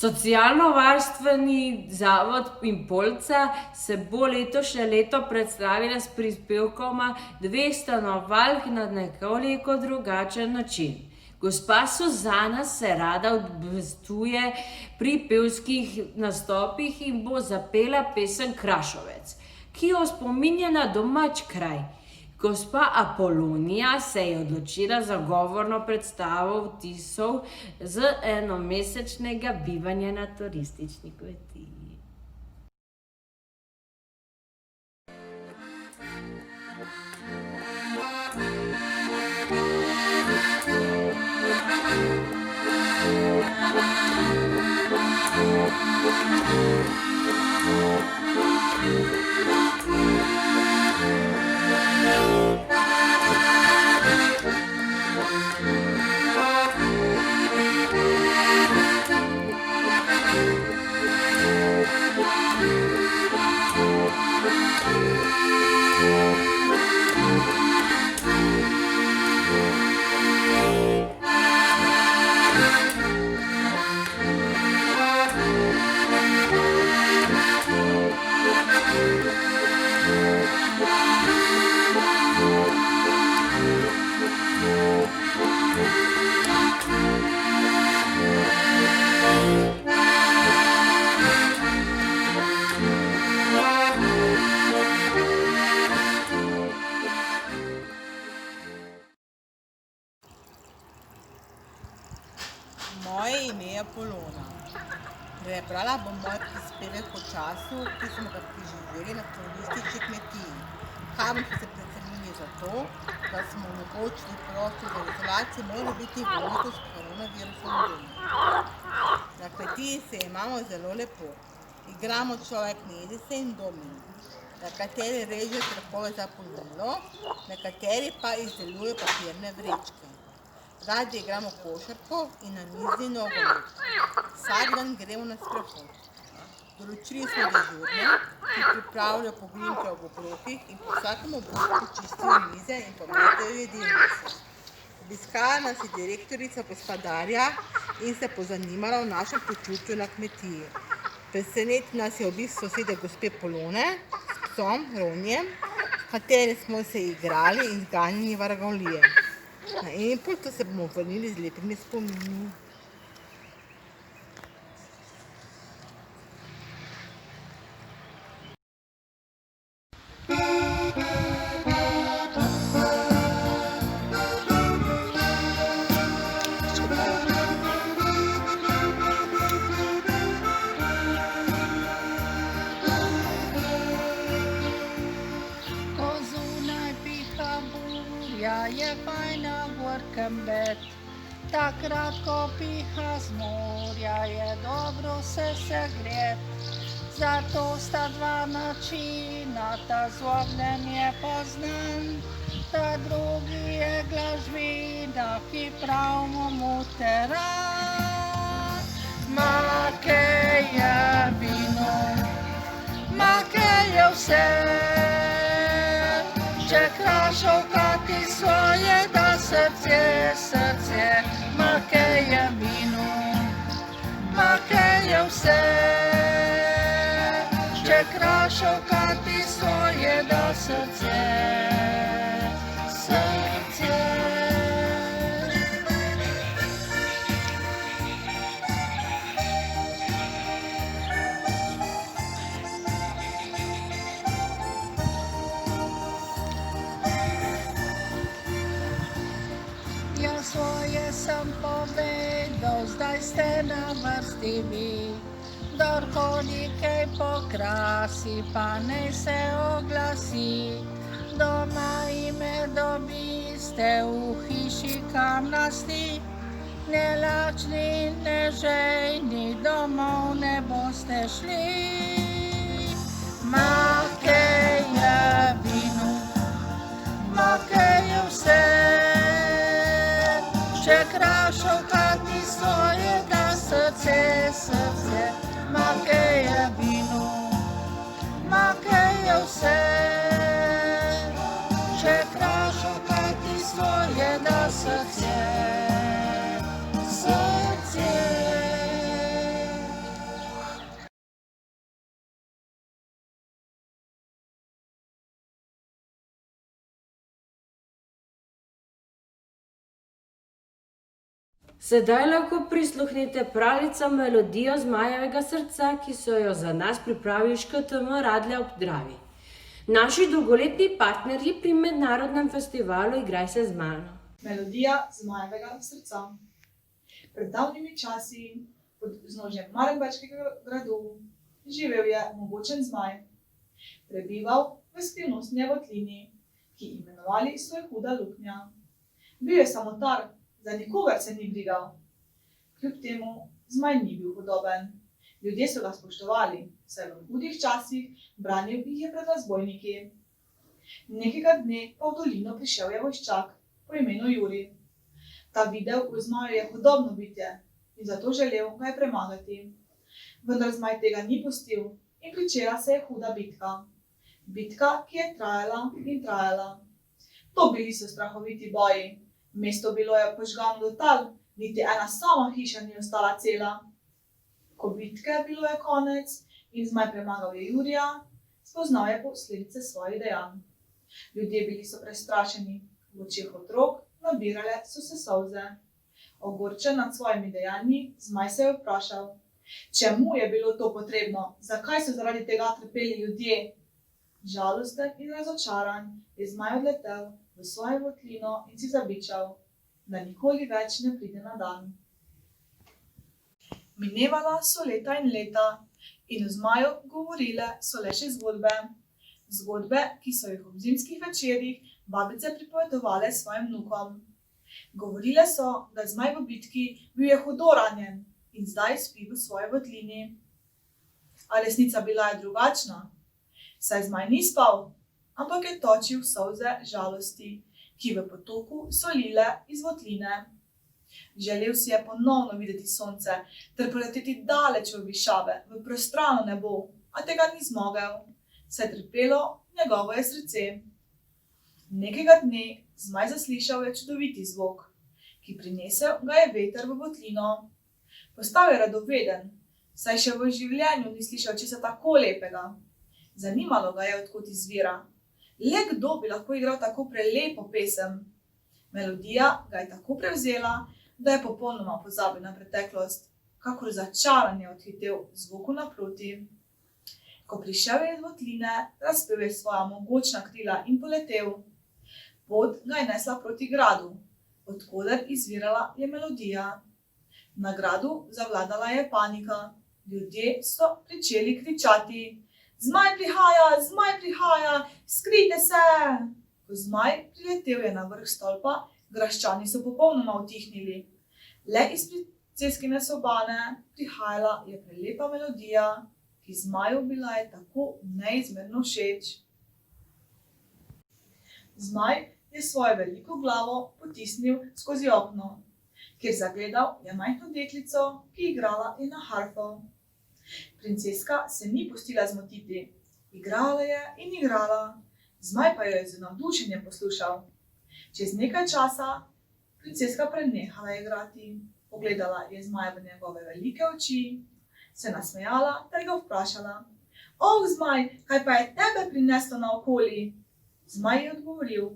Speaker 2: Socialno-varstveni zavod Impolca se bo letošnje leto predstavila s prispevkoma dveh stanovalk na nekoliko drugačen način. Gospa Suzana se rada udejstvuje pri pevskih nastopih in bo zapela pesem Krašovec, ki jo spominja na domač kraj. Gospa Apolonija se je odločila za govorno predstavo vtisov z enomesečnega bivanja na turistični kmetiji.
Speaker 13: Moje ime je Polona. Prebrala bom moj prispevek o času, ki smo ga preživeli na turistični kmetiji. Kamor smo se preselili zato, da smo omogočili prostor za izolacijo, mora biti bolnico s koronavirusom doma. Na kmetiji se imamo zelo lepo. Igramo človek nedi se in domino. Nekateri režejo trakove za polnilo, nekateri pa izdelujejo papirne vrečke. Radi igramo košarko in na mizni nogomet. Vsak dan gremo na sprehod. Določili smo dežurne, ki pripravljajo pogrinjke ob obrokih in po vsakem obroku čistijo mize in pometajo jedilnice. Obiskala nas je direktorica gospa Darja in se pozanimala o našem počutju na kmetiji. Presenetil nas je obisk sosede gospe Polone s psom Ronjem, s katerim smo se igrali in zganjali varagavlije. Na Impulsu se bomo vrnili z lepimi spomini.
Speaker 14: morja je fajn na gorkem bet. Takrat, ko piha z morja, je dobro se segret. Zato sta dva načina, ta z ognjem je poznan. Ta drugi je glažvina, ki pravimo mu teran. Make je vino, make je vse. Če krašovka ti svoje da srce, srce. Make je vino, make je vse. Če krašovka ti svoje da srce, srce. Ja svoje sem povedal, zdaj ste na vrsti vi. Kdor hodi kaj po krasi, pa naj se oglasi. Doma ime dobiste, v hiši kamnasti. Ne lačni, ne žejni, domov ne boste šli. Make je vino, make je vse. Če krašovka ti svoje da srce, srce. Make je vino, make je vse. Če krašovka ti svoje da srce, srce.
Speaker 2: Sedaj lahko prisluhnite pravljicam melodijo Zmajevega srca, ki so jo za nas pripravili ŠKTM Radlja ob Dravi. Naši dolgoletni partnerji pri mednarodnem festivalu Igraj se z mano.
Speaker 15: Melodija Zmajevega srca. Pred davnimi časi pod vznožjem Marenberškega gradu živel je mogočen zmaj. Prebival v skrivnostni votlini, ki imenovali so jo Huda luknja. Bil je samotar, za nikogar se ni brigal. Kljub temu zmaj ni bil hudoben. Ljudje so ga spoštovali, saj v hudih časih branil jih je pred razbojniki. Nekega dne pa v dolino prišel je vojščak po imenu Jurij. Ta videl v zmaju je hudobno bitje in zato želel ga je premagati. Vendar zmaj tega ni pustil in pričela se je huda bitka. Bitka, ki je trajala in trajala. To bili so strahoviti boji. Mesto bilo je požgano do tal, niti ena sama hiša ni ostala cela. Ko bitke bilo je konec in zmaj premagal je Jurija, spoznal je posledice svojih dejanj. Ljudje bili so prestrašeni, v očeh otrok nabirale so se solze. Ogorčen nad svojimi dejanji, zmaj se je vprašal, čemu je bilo to potrebno, zakaj so zaradi tega trpeli ljudje. Žalosten in razočaran je zmaj odletel v svojo votlino in si zabičal, da nikoli več ne pride na dan. Minevala so leta in leta in v zmaju govorile so le še zgodbe. Zgodbe, ki so jih ob zimskih večerih babice pripovedovale svojim vnukom. Govorile so, da zmaj v bitki bil je hudo ranjen in zdaj spi v svoji votlini. A resnica bila je drugačna. Saj zmaj ni spal, ampak je točil solze žalosti, ki v potoku so lile iz votline. Želel si je ponovno videti sonce ter poleteti daleč v višave, v prostrano nebo, a tega ni zmogel, saj trpelo njegovo je srce. Nekega dne zmaj zaslišal je čudoviti zvok, ki prinesel ga je veter v votlino. Postal je radoveden, saj še v življenju ni slišal česa tako lepega. Zanimalo ga je, odkot izvira. Le kdo bi lahko igral tako prelepo pesem? Melodija ga je tako prevzela, da je popolnoma pozabil na preteklost, kakor začaran je odhitel zvoku naproti. Ko prišel je iz votline, razpel je svoja mogočna krila in poletel. Pot ga je nesla proti gradu, od koder izvirala je melodija. Na gradu zavladala je panika. Ljudje so pričeli kričati: Zmaj prihaja, skrijte se! Ko zmaj priletel je na vrh stolpa, graščani so popolnoma utihnili. Le iz princeskine sobane prihajala je prelepa melodija, ki zmaju bila je tako neizmerno všeč. Zmaj je svojo veliko glavo potisnil skozi okno, kjer zagledal je majhno deklico, ki igrala je na harfo. Princeska se ni pustila zmotiti. Igrala je in igrala, zmaj pa jo je z navdušenjem poslušal. Čez nekaj časa princeska prenehala igrati, pogledala je zmaja v njegove velike oči, se nasmejala ter ga vprašala: "Oh, zmaj, kaj pa je tebe prineslo naokoli?" Zmaj je odgovoril: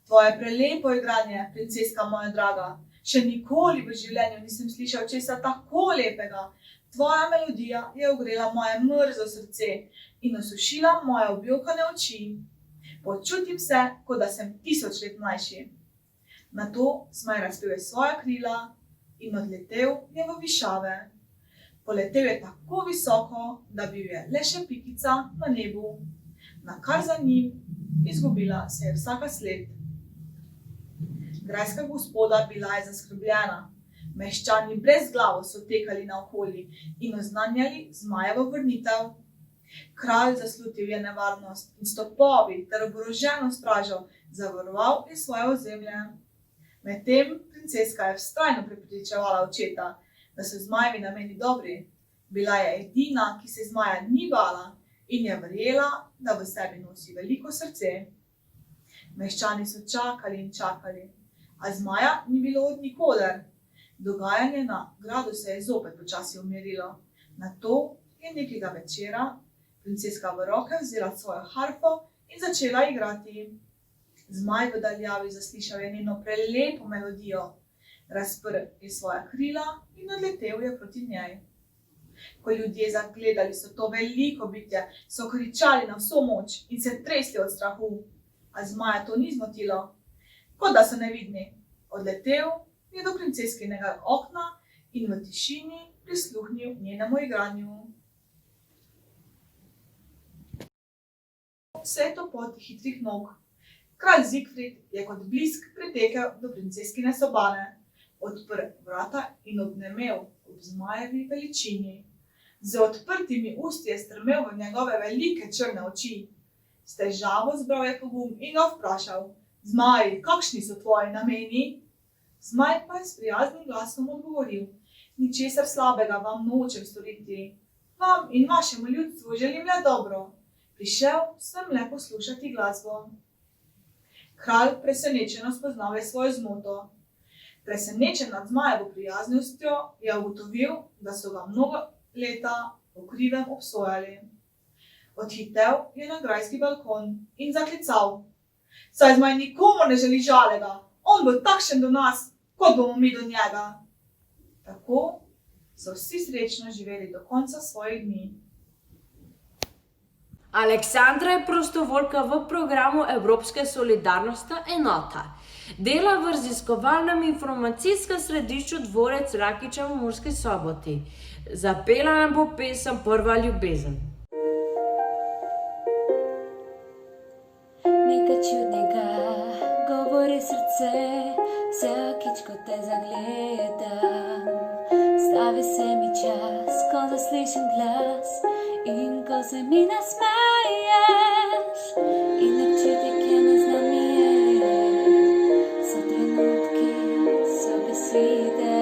Speaker 15: "Tvoje prelepo igranje, princeska moja draga. Še nikoli v življenju nisem slišal česa tako lepega. Tvoja melodija je ogrela moje mrzlo srce in osušila moje objokane oči. Počutim se, kot da sem 1000 let mlajši." Nato zmaj razpel je svoja krila in odletel je v višave. Poletel je tako visoko, da bil je le še pikica na nebu. Nakar za njim izgubila se je vsaka sled. Grajska gospoda bila je zaskrbljena. Meščani brezglavo so tekali naokoli in oznanjali zmajevo vrnitev. Kralj zaslutil je nevarnost in s topovi ter oboroženo stražo zavaroval je svoje ozemlje. Medtem princeska je vztrajno prepričevala očeta, da so zmajevi nameni dobri. Bila je edina, ki se zmaja ni bala in je verjela, da v sebi nosi veliko srce. Meščani so čakali in čakali, a zmaja ni bilo od nikoder. Dogajanje na gradu se je zopet počasi umirilo. Nato je nekega večera princeska v roke vzela svojo harfo in začela igrati. Zmaj v daljavi zaslišal je njeno prelepo melodijo. Razprl je svoja krila in odletel je proti njej. Ko ljudje zagledali so to veliko bitje, so kričali na vso moč in se tresli od strahu. A zmaja to ni zmotilo. Kot da so nevidni, odletel je do princeskinega okna in v tišini prisluhnil njenemu igranju. Vse to pot hitrih nog. Kralj Zigfrid je kot blisk pritekel do princeskine sobane, odprl vrata in obnemel ob zmajevi veličini. Z odprtimi usti je strmel v njegove velike črne oči. S težavo zbral je pogum in ga vprašal: "Zmaj, kakšni so tvoji nameni?" Zmaj pa je s prijaznim glasom odgovoril: "Ničesar slabega vam nočem storiti. Vam in vašemu ljudstvu želim le dobro. Prišel sem le poslušati glasbo." Kralj presenečeno spoznal je svojo zmoto. Presenečen nad zmajevo prijaznostjo je ugotovil, da so ga mnogo leta po krivem obsojali. Odhitel je na grajski balkon in zaklical: "Saj zmaj nikomur ne želi žalega, on bo takšen do nas, kot bomo mi do njega." Tako so vsi srečno živeli do konca svojih dni.
Speaker 2: Aleksandra je prostovoljka v programu Evropske solidarnostna enota. Dela v raziskovalnem informacijskem središču Dvorec Rakiča v Murski Soboti. Zapela nam bo pesem Prva ljubezen.
Speaker 16: Nekaj čudnega govori srce, vsakič, ko te zagledam. Stavi se mi čas, ko zaslišim glas in ko se mi nasmeješ. In občutek je neznanjen, so trenutki, so besede,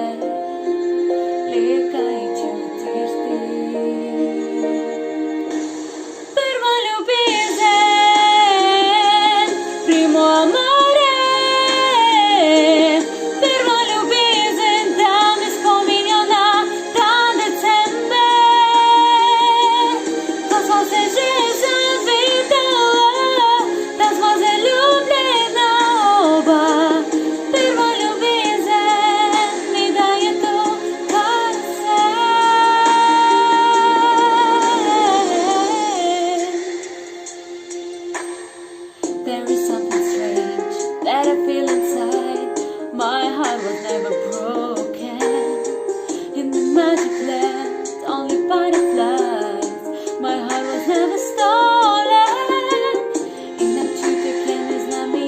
Speaker 16: le kaj čutiš ti. Prva ljubezen, primo amore, prva ljubezen, da me spominja na dan december, ko smo se že zavedala, da smo zaljubljena oba. Prva ljubezen mi daje to, kar sem. There is something strange that I feel inside. My heart was never broken. In the magic land, only butterflies. My heart was never stolen. In občutek je neznami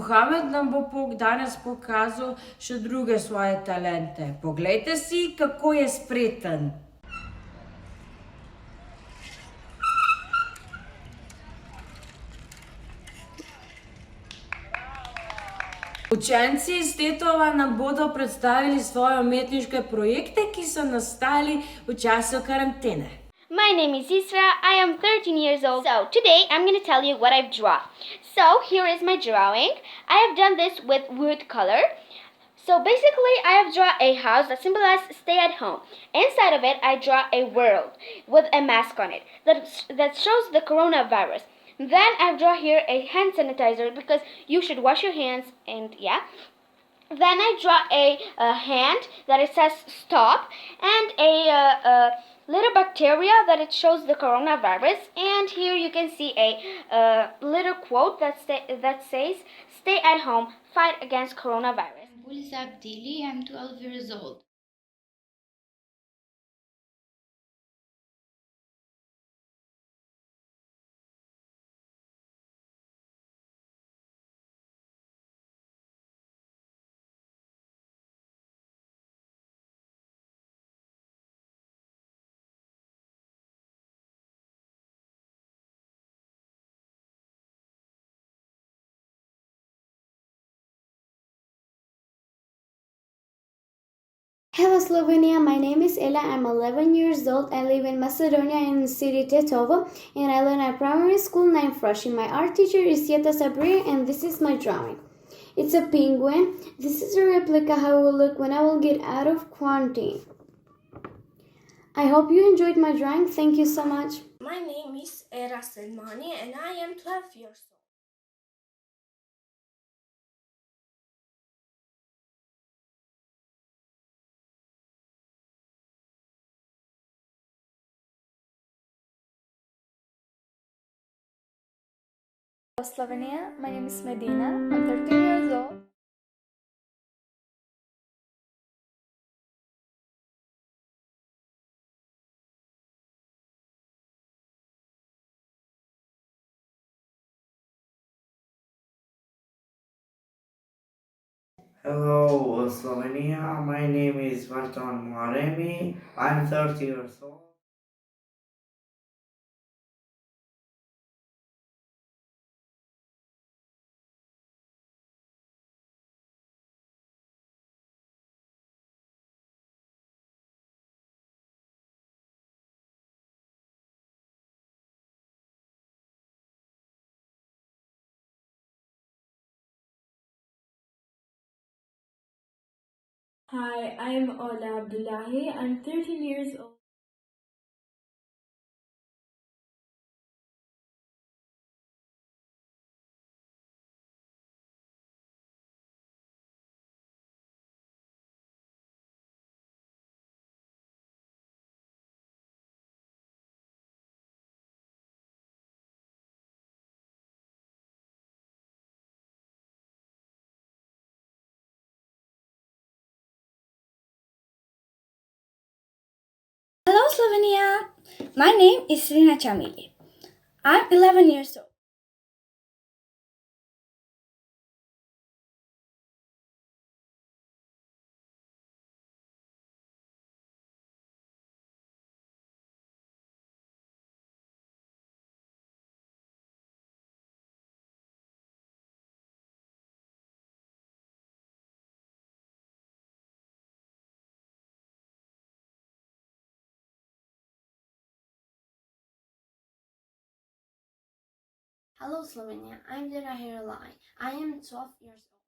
Speaker 2: Mohamed nam bo danes pokazal še druge svoje talente. Poglejte si, kako je spreten. Učenci iz Tetova nam bodo predstavili svoje umetniške projekte, ki so nastali v času karantene.
Speaker 17: My name is Isra. I am 13 years old. So today I'm going to tell you what I've drawn. So here is my drawing. I have done this with wood color. So basically I have drawn a house that symbolizes stay at home. Inside of it I draw a world with a mask on it that shows the coronavirus. Then I draw here a hand sanitizer because you should wash your hands and yeah. Then I draw a hand that it says stop and a little bacteria that it shows the coronavirus. And here you can see a little quote that says stay at home, fight against coronavirus.
Speaker 18: Bulisa Abdili, I'm 12 years old.
Speaker 19: Hello Slovenia, my name is Ella, I'm 11 years old, I live in Macedonia in the city Tetovo and I learn at primary school named Froshi. My art teacher is Jeta Sabri and this is my drawing. It's a penguin. This is a replica how it will look when I will get out of quarantine. I hope you enjoyed my drawing, thank you so much.
Speaker 20: My name is Era Selmani and I am 12 years old.
Speaker 21: Slovenia, my name is Medina, I'm 13 years old.
Speaker 22: Hello Slovenia, my name is Marton Maremi, I'm 30 years old.
Speaker 23: Hi, I'm Ola Abdullahi. I'm 13 years old.
Speaker 24: Hello Slovenia, my name is Rina Chamili. I'm 11 years old.
Speaker 19: Hello Slovenia, I'm Dina Hiralai. I am 12 years old.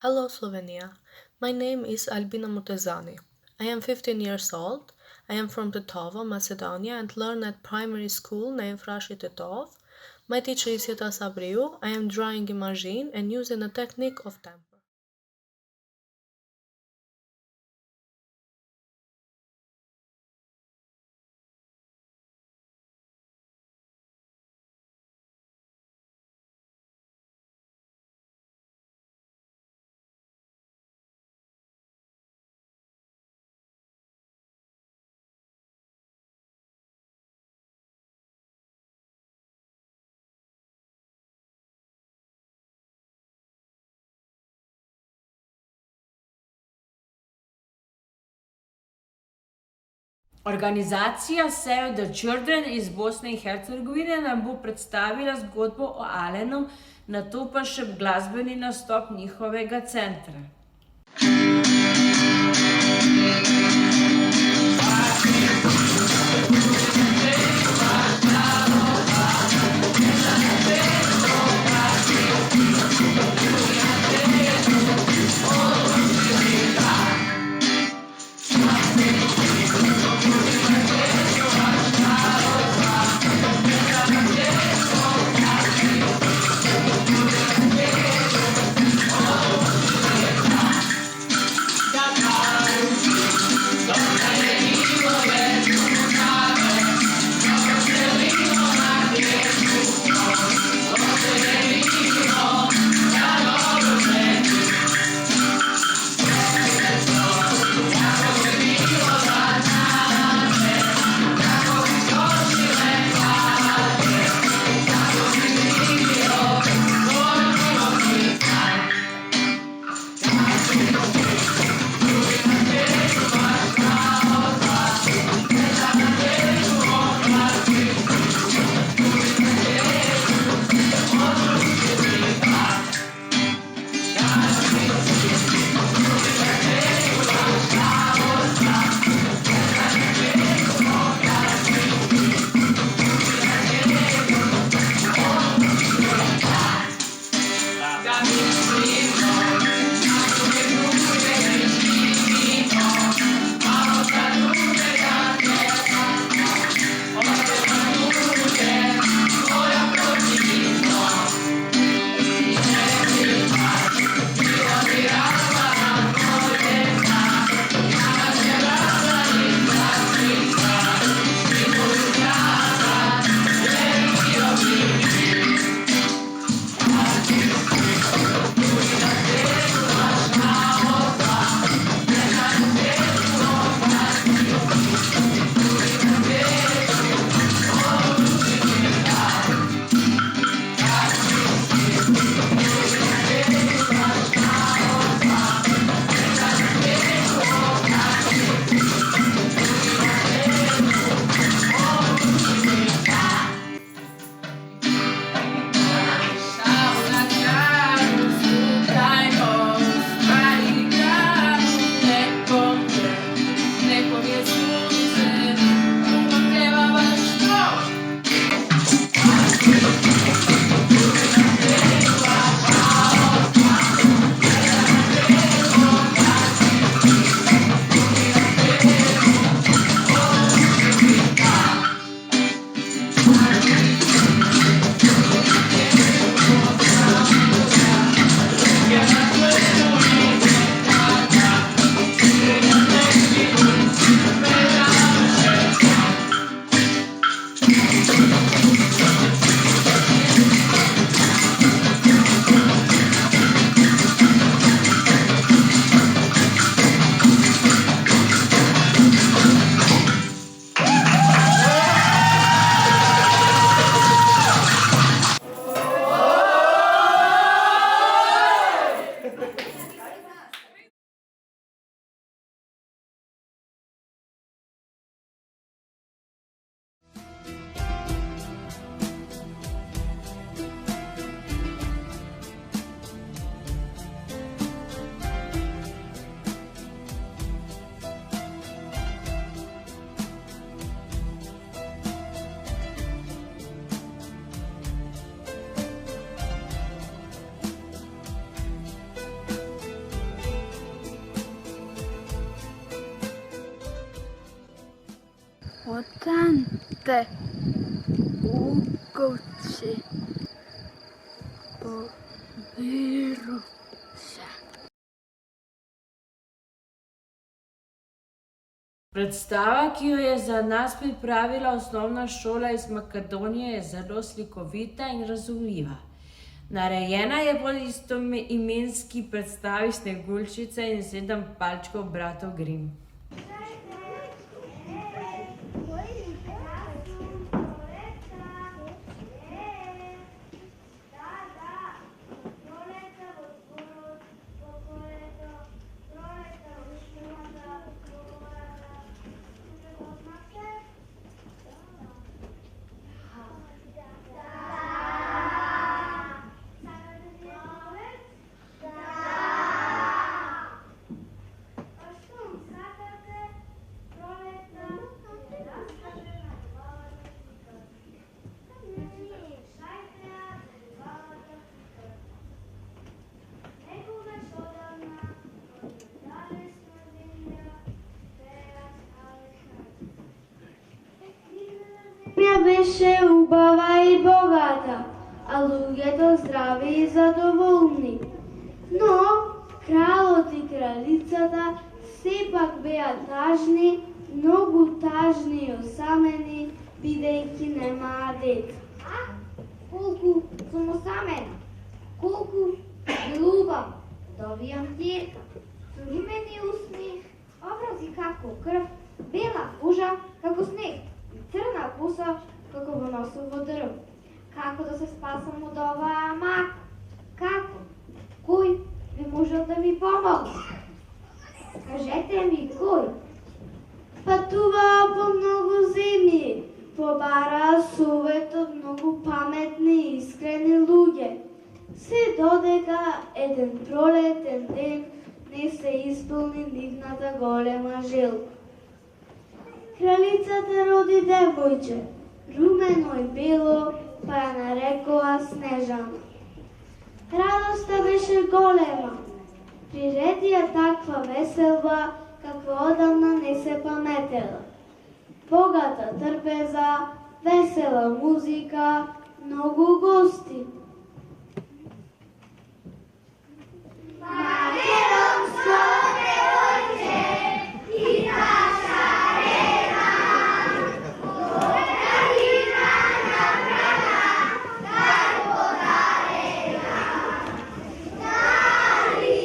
Speaker 25: Hello Slovenia, my name is Albina Mutezani. I am 15 years old. I am from Tetovo, Macedonia and learn at primary school named Frashi Tetov. My teacher is Jeta Sabriu. I am drawing imagine and using a technique of tempo.
Speaker 2: Organizacija Save the Children iz Bosne in Hercegovine nam bo predstavila zgodbo o Alenu, nato pa še glasbeni nastop njihovega centra.
Speaker 24: Potente ugoci pobiru se.
Speaker 2: Predstava, ki jo je za nas pripravila osnovna šola iz Makedonije, je zelo slikovita in razumljiva. Narejena je po istoimenski predstavi Sneguljčica in 7 palčkov bratov Grimm.
Speaker 3: беше убава и богата, а луѓето здрави и задоволни. Но кралот и кралицата сепак беа тажни, многу тажни и осамени, бидејќи немаа дете. Колку сум осамена, колку љубам, добијам дете, со румени усни, образи како крв, бела кожа како снег, и црна коса како го носил во дрво. Како да се спасам од оваа мака? Како? Кој би можел да ми помогне? Кажете ми кој? Патуваа по многу земји, побараа совет од многу паметни и искрени луѓе. Се додека еден пролетен ден не се исполни нивната голема желба. Кралицата роди девојче, румено и бело, па ја нарекоа Снежана. Радоста беше голема. Приреди ја таква веселба, каква одамна не се паметела. Богата трпеза, весела музика, многу гости. Македонско девојче и наша рена, од краљина набрана, кај подарена. Дали имаш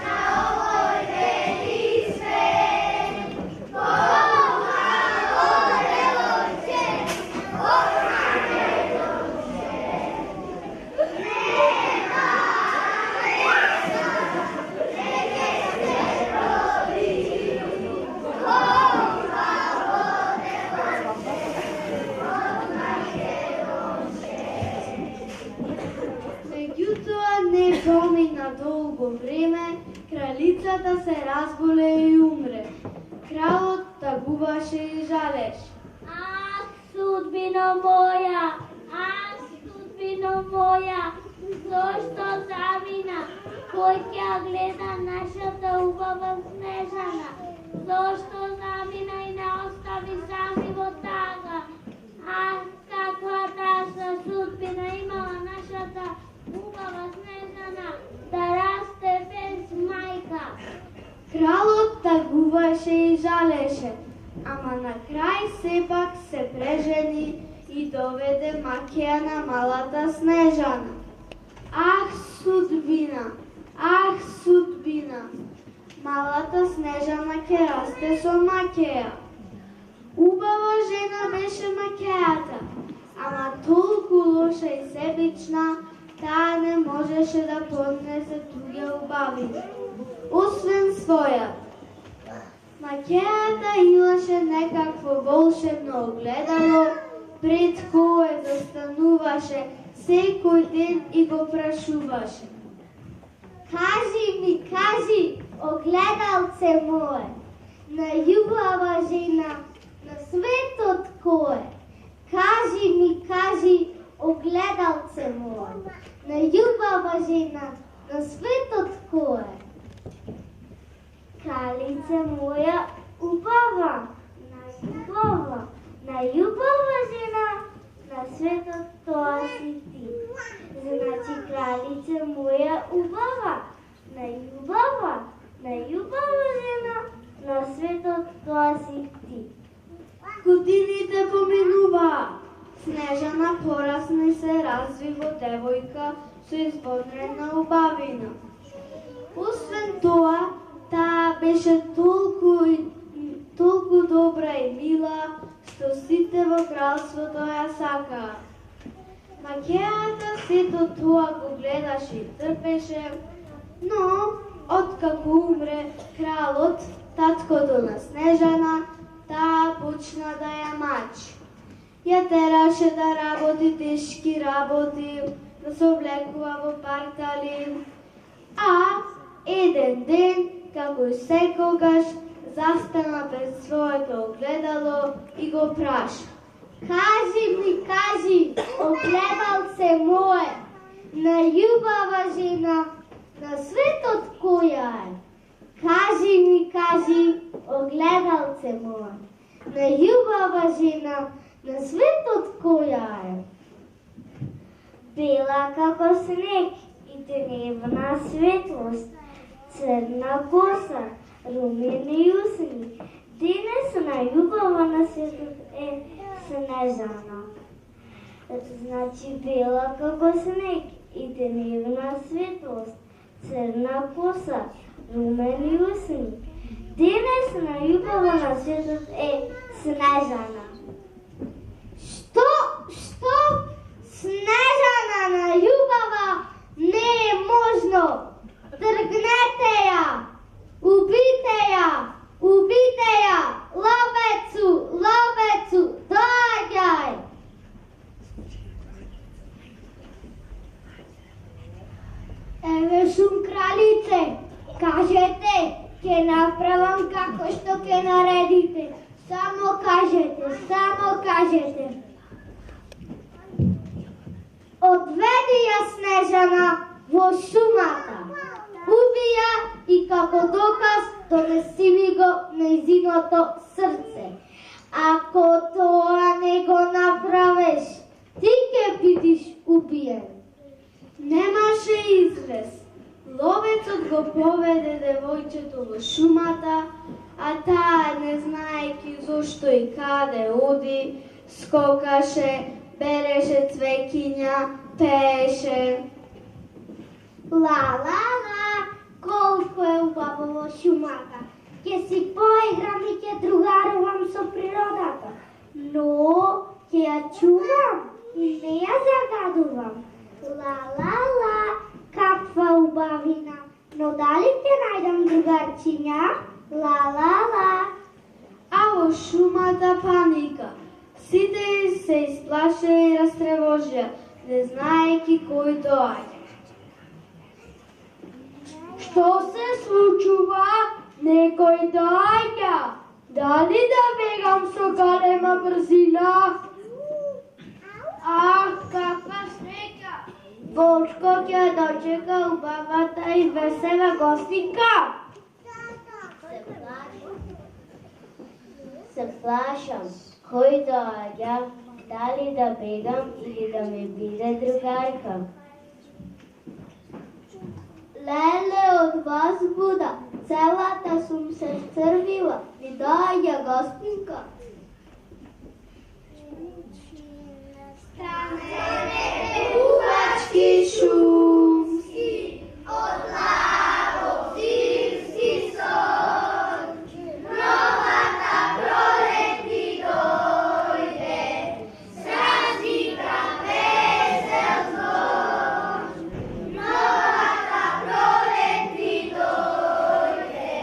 Speaker 3: на овој бели свет, помало девојче, од Македонче. Меѓутоа не помина долго време, кралицата се разболе и умре. Кралот тагуваше и жалеше. Ах, судбино моја, ах, судбино моја, зошто замина? Кој ќе гледа нашата убава Снежана? Зошто замина и не остави сами во тага? Ах, каква тажна судбина имала нашата убава Снежана, да расте без мајка. Кралот тагуваше и жалеше, ама на крај сепак се прежени и доведе Макеја на малата Снежана. Ах, судбина, ах, судбина, малата Снежана ќе расте со Макеја. Убава жена беше Макејата, ама толку лоша и себична, таа не можеше да поднесе други убавини, освен своја. Макејата имаше некакво волшебно огледало, пред кое застануваше секој ден и го прашуваше. Кажи, огледалце мое, најубава жена на светот кој? Кажи, огледалце мое, најубава жена на светот кој? Кралице моја убава, најубава жена на светот тоа си ти. Значи, кралице моја убава, најубава жена на светот тоа си ти. Годините поминуваа. Снежана порасна и се разви во девојка со избодрена убавина. Освен тоа, таа беше толку добра и мила, што сите во кралството ја сакаа. Макејата сето тоа го гледаше и трпеше, но откако умре кралот, таткото на Снежана, таа почна да ја мачи. Ја тераше да работи тешки работи, да се облекува во партали, а еден ден, како и секогаш, застана пред своето огледало и го праша. Кажи, огледалце мое, најубава жена на светот која е? Кажи, огледалце мое, најубава жена на светот која е. Бела како снег и дневна светлост, црна коса, румени усни. Денес најубава на светот е Снежана. Значи бела како снег и дневна светлост, црна коса, румени усни. Денес најубава на светот е Снежана. Што? Снежана најубава? Не е можно! Тргнете ја! Убите ја! Убите ја! Ловецу, доаѓај! Еве сум кралице, кажете, ќе направам како што ќе наредите. Само кажете. Одведи ја Снежана во шумата. Уби ја и како доказ донеси ми го нејзиното срце. Ако тоа не го направиш, ти ќе бидиш убиен. Немаше излез. Ловецот го поведе девојчето во шумата, а таа, не знаејќи зошто и каде оди, скокаше, береше цвеќиња, пееше. Ла, колку е убаво во шумата. Ќе си поиграм и ќе другарувам со природата. Но ќе ја чувам и не ја загадувам. Ла, каква убавина. Но дали ќе најдам другарчиња? Ла. А во шумата паника. Сите се исплаше и растревожија, не знаејќи кој доаѓа. Што се случува? Некој доаѓа. Дали да бегам со голема брзина? Ах, каква среќа! Волшко ќе дочека убавата и весела гостинка. Се плашам. Кој доаѓа? Дали да бегам или да ме биде другарка? Леле, од возбуда, целата сум се црвила, ми доаѓа гостинка. Станете пувачки шумски, од лавов зимски сон, новата пролет ни дојде, сразиграм весел звон. Новата пролет ни дојде,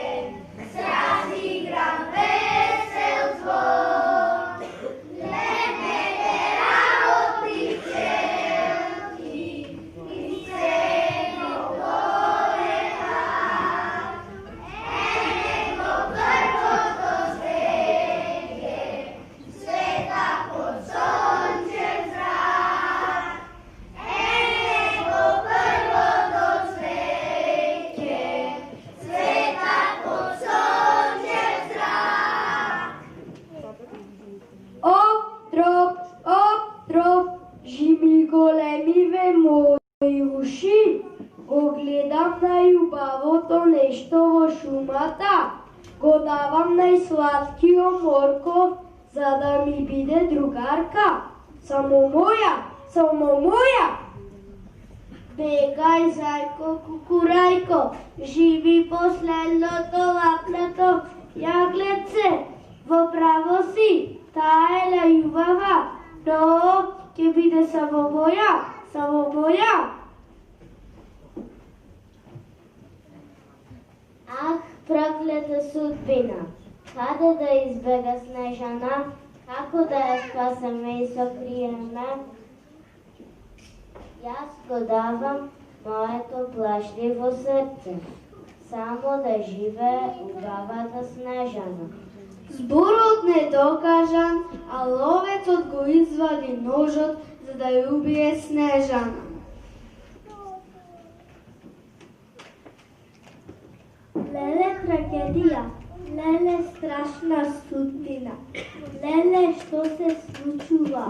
Speaker 3: сразиграм весел звон. Лепете работи челки и сено полета, го првото свеќе, света под сончев зрак. Го првото свеќе, света под сончев зрак. Оп, жими големи ве мои уши, го гледам најубавото нешто во шумата, го давам најсладкиот морков, за да ми биде другарка. Само моја. Бегај, зајко, кукурајко, живи последното лаплето, јаглеце, во право си, таа е најубава, но ќе биде само моја. Ах, проклета судбина, каде да избега Снежана, како да ја спасаме и сокриеме? Јас го давам моето плашливо срце, само да живее убавата Снежана. Зборот не докажан, а ловецот го извади ножот за да ја убие Снежана. Леле, трагедија, Lele, strašna sudbina. Lele, što se случува?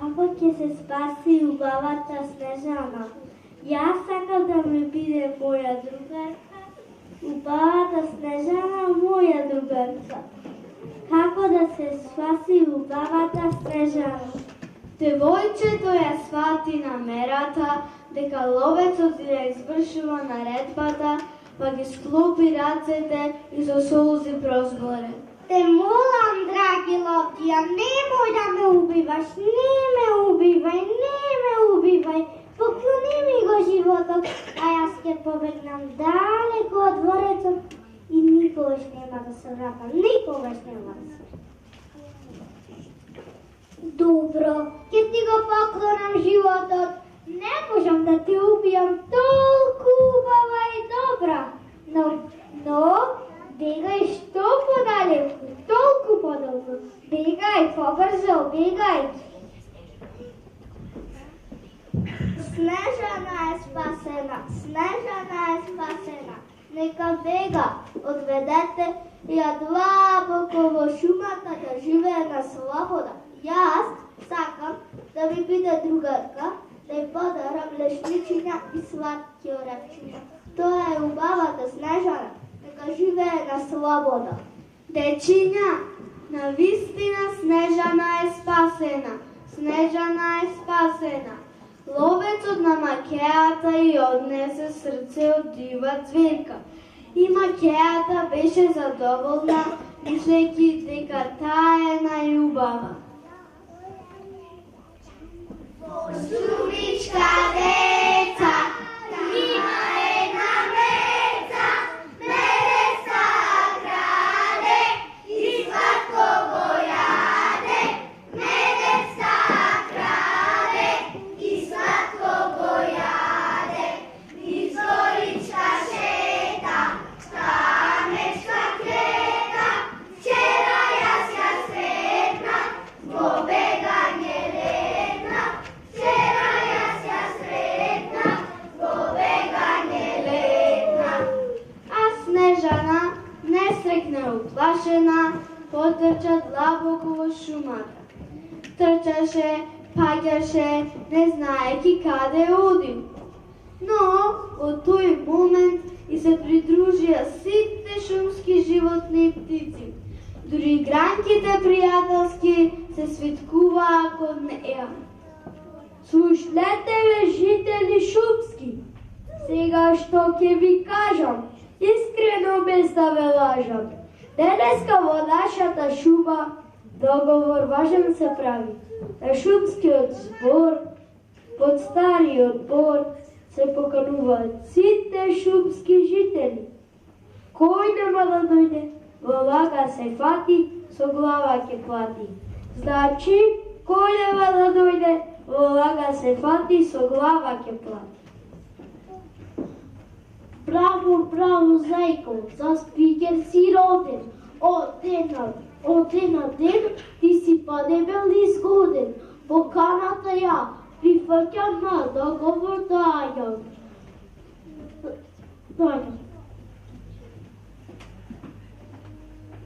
Speaker 3: Како ќе се спаси убавата Снежана? Јас сакам да ме биде моја другарка. Убавата Снежана, моја другарка. Како да се спаси убавата Снежана? Девојчето ја свати намерата дека ловецот ја извршува наредбата, па ги склопи рацете и со солзи прозборе. Те молам, драги ловдија, немој да ме убиваш, не ме убивај, поклони ми го животот, а јас ќе побегнам далеко од дворецот и никогаш нема да се вратам, никогаш нема да се вратам. Добро, ќе ти го поклонам животот, не можам да те убијам, толку убава и добра, но бегај што подалеку, толку подолго. Бегај, побрзо, бегај. Снежана е спасена, Снежана е спасена. Нека бега, одведете ја длабоко во шумата да живее на слобода. Јас сакам да ми биде другарка, да ја подарам лешничиња и сладки оревчиња. Тоа е убавата Снежана. Нека живее на слобода. Дечиња, навистина Снежана е спасена. Снежана е спасена. Ловецот на макејата и однесе срце од дива цвирка. И макејата беше задоволна, мислејќи дека таа е најубава. Сумичка деца, има една меца, мене сакраде и сладко го јаде. Мене сакраде и сладко го јаде. Низ горичка шета, камечка клета. Вчера јас ја сретнав, во бегање летнав. Вчера јас ја сретнав, во бегање летнав. А Снежана, несрекна уплашена, потрча длабоко во шумата. Трчаше, паѓаше, не знаеки каде оди. Но во тој момент и се придружија сите шумски животни и птици. Дури гранките пријателски се свиткуваа код неа. Слушнете ве, жители шумски, сега што ќе ви кажам, искрено без да ве лажам. Денеска во нашата шума договор важен се прави. На шумскиот збор, под стариот бор, се покануваат сите шумски жители. Кој нема да дојде, во лага се фати, со глава ќе плати. Значи, кој нема да дојде, во лага се фати, со глава ќе плати. Браво, браво, зајко, за спикер си роден. Од ден на ден ти си подебел и згоден. Поканата ја прифаќам на договор дајам.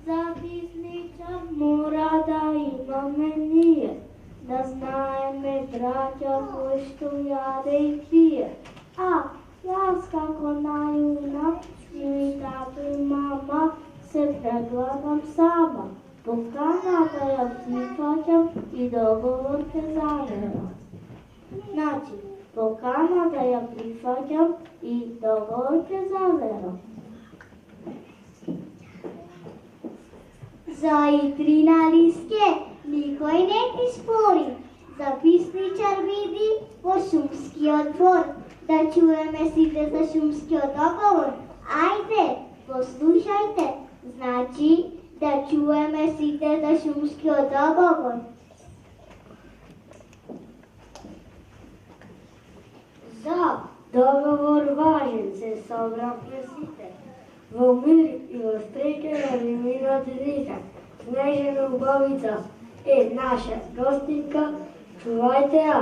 Speaker 3: Записнича мора да имаме ние, да знаеме браќа кој што јаде и пие. А јас како најумна, и тато и мама се предлагам сама. Поканата ја прифаќам и договор ќе заверам. Значи, поканата ја прифаќам и договор ќе заверам. За игри на лиске никој не ти спори. Записничар види во шумскиот двор. Да чуеме сите за шумскиот договор. Ајде, послушајте. Значи, да чуеме сите за шумскиот договор. За договор важен се собравме сите. Во мир и во среќа ни мина деника. Снежена убавица е наша гостинка. Чувајте ја,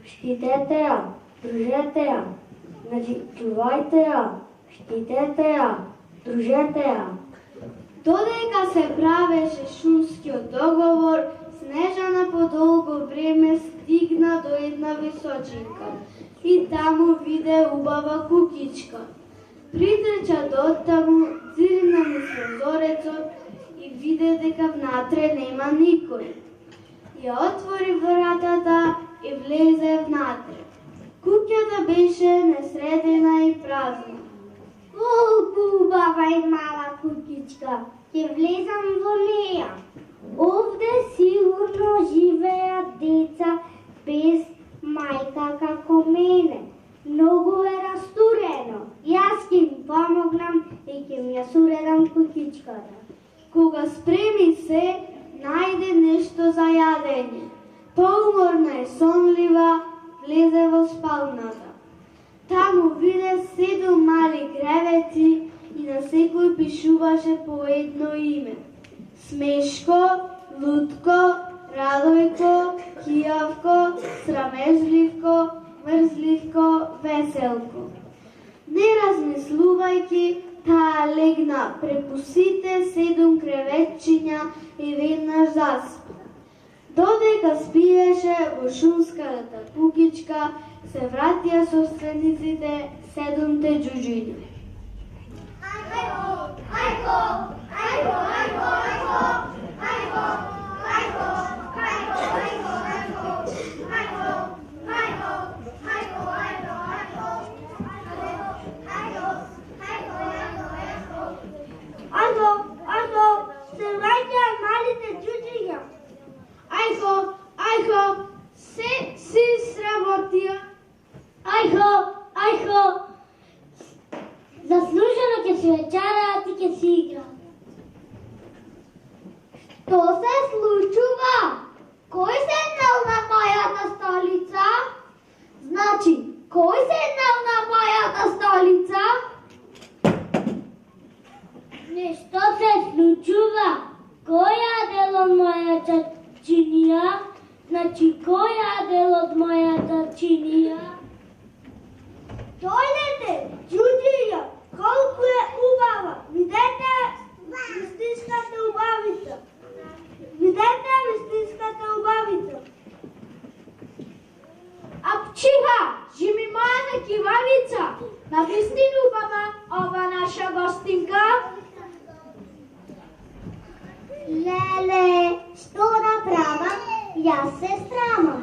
Speaker 3: штитете ја, дружете ја. Значи, чувајте ја, штитете ја, дружете ја. Додека се правеше шумскиот договор, Снежана по долго време стигна до една височинка и таму виде убава кукичка. Притрча до таму, цирна низ прозорецот и виде дека внатре нема никој. Ја отвори вратата и влезе внатре. Куќата беше несредена и празна. Колку убава и мала кукичка, ќе влезам во неја. Овде сигурно живеат деца без мајка како мене. Многу е растурено. Јас ќе им помогнам и ќе ми ја суредам кукичката. Кога спреми се, најде нешто за јадење. Поуморна и сонлива, влезе во спалната. Таму виде 7 мали кревеци и на секој пишуваше по едно име. Смешко, Лутко, Радојко, Кијавко, Срамежливко, Мрзливко, Веселко. Не размислувајќи, таа легна преку сите 7 креветчиња и веднаш заспа. Додека спиеше во шумската кукичка, се вратија собствениците 7 џуџиња. Ајко, се враќаат малите џуџиња. Ајко, се си сработија. Ајко, заслужено ќе се вечераат и ќе си играат. Што се случува? Кој седнал на мојата столица? Значи, кој седнал на мојата столица? Нешто се случува. Кој јадел од мојата чинија? Значи, кој јадел од мојата чинија? Дојдете, џуџиња, колку е убава. Видете вистинската убавица. Апчиха, жими мојата кивавица. На вистину убава ова наша гостинка. Леле, што да правам? Јас се страмам.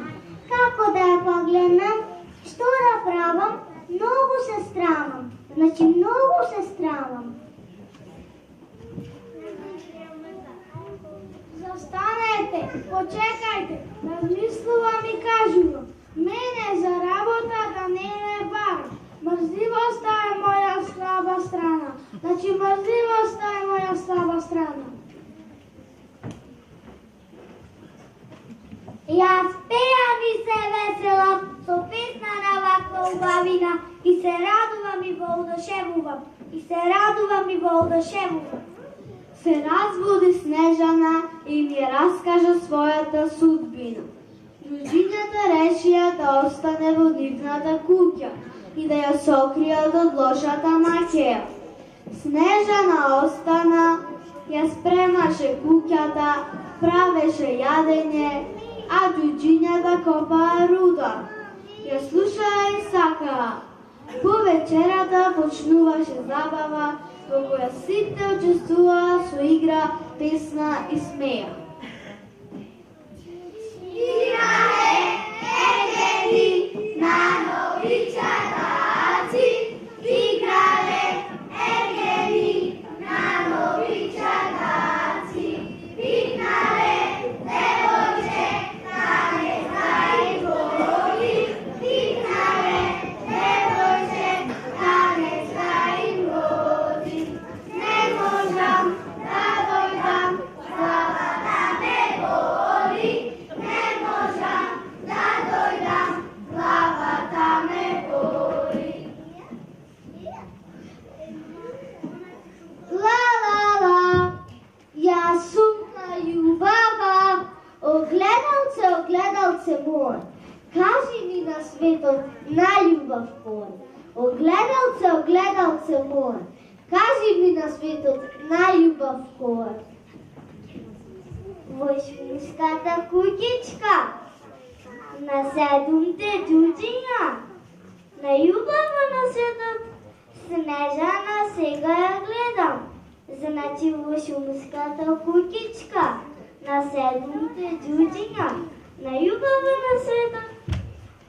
Speaker 3: Како да ја погледнам? Што да правам? Многу се страмам. Значи, многу се страмам. Застанете, почекајте, размислувам и кажувам. Мене за работа да не барам. Мрзливоста е моја слаба страна. Значи, мрзливоста е моја слаба страна. Јас пеам и се веселам, со песна на ваква убавина и се радувам и во одушевувам. Се разбуди Снежана и ми раскажа својата судбина. Џуџињата решија да остане во нивната куќа и да ја сокријат од лошата маќеја. Снежана остана, ја спремаше куќата, правеше јадење, а џуџињата копаа руда. Ја слушаа и сакаа. По вечерата почнуваше забава, во која сите учествуваа со игра, песна и смеја. Играле ергени на новичатаци, играле ергени на новичатаци, викнале девојче да не знаи води, викнале девојче да не знаи води. Не можам да дојдам, главата ме боли. Не можам да дојдам, главата ме боли. Ла, јас сум најубава, огледалце мој, кажи ми на светот најубав кој. Огледалце мој, Кажи ми на светот најубав колар. Војшмуската куќичка на 7-те џуџиња. Најубава на светот Снежана, сега ја гледам. Значи војшмуската куќичка на 7-те џуџиња. Најубава на светот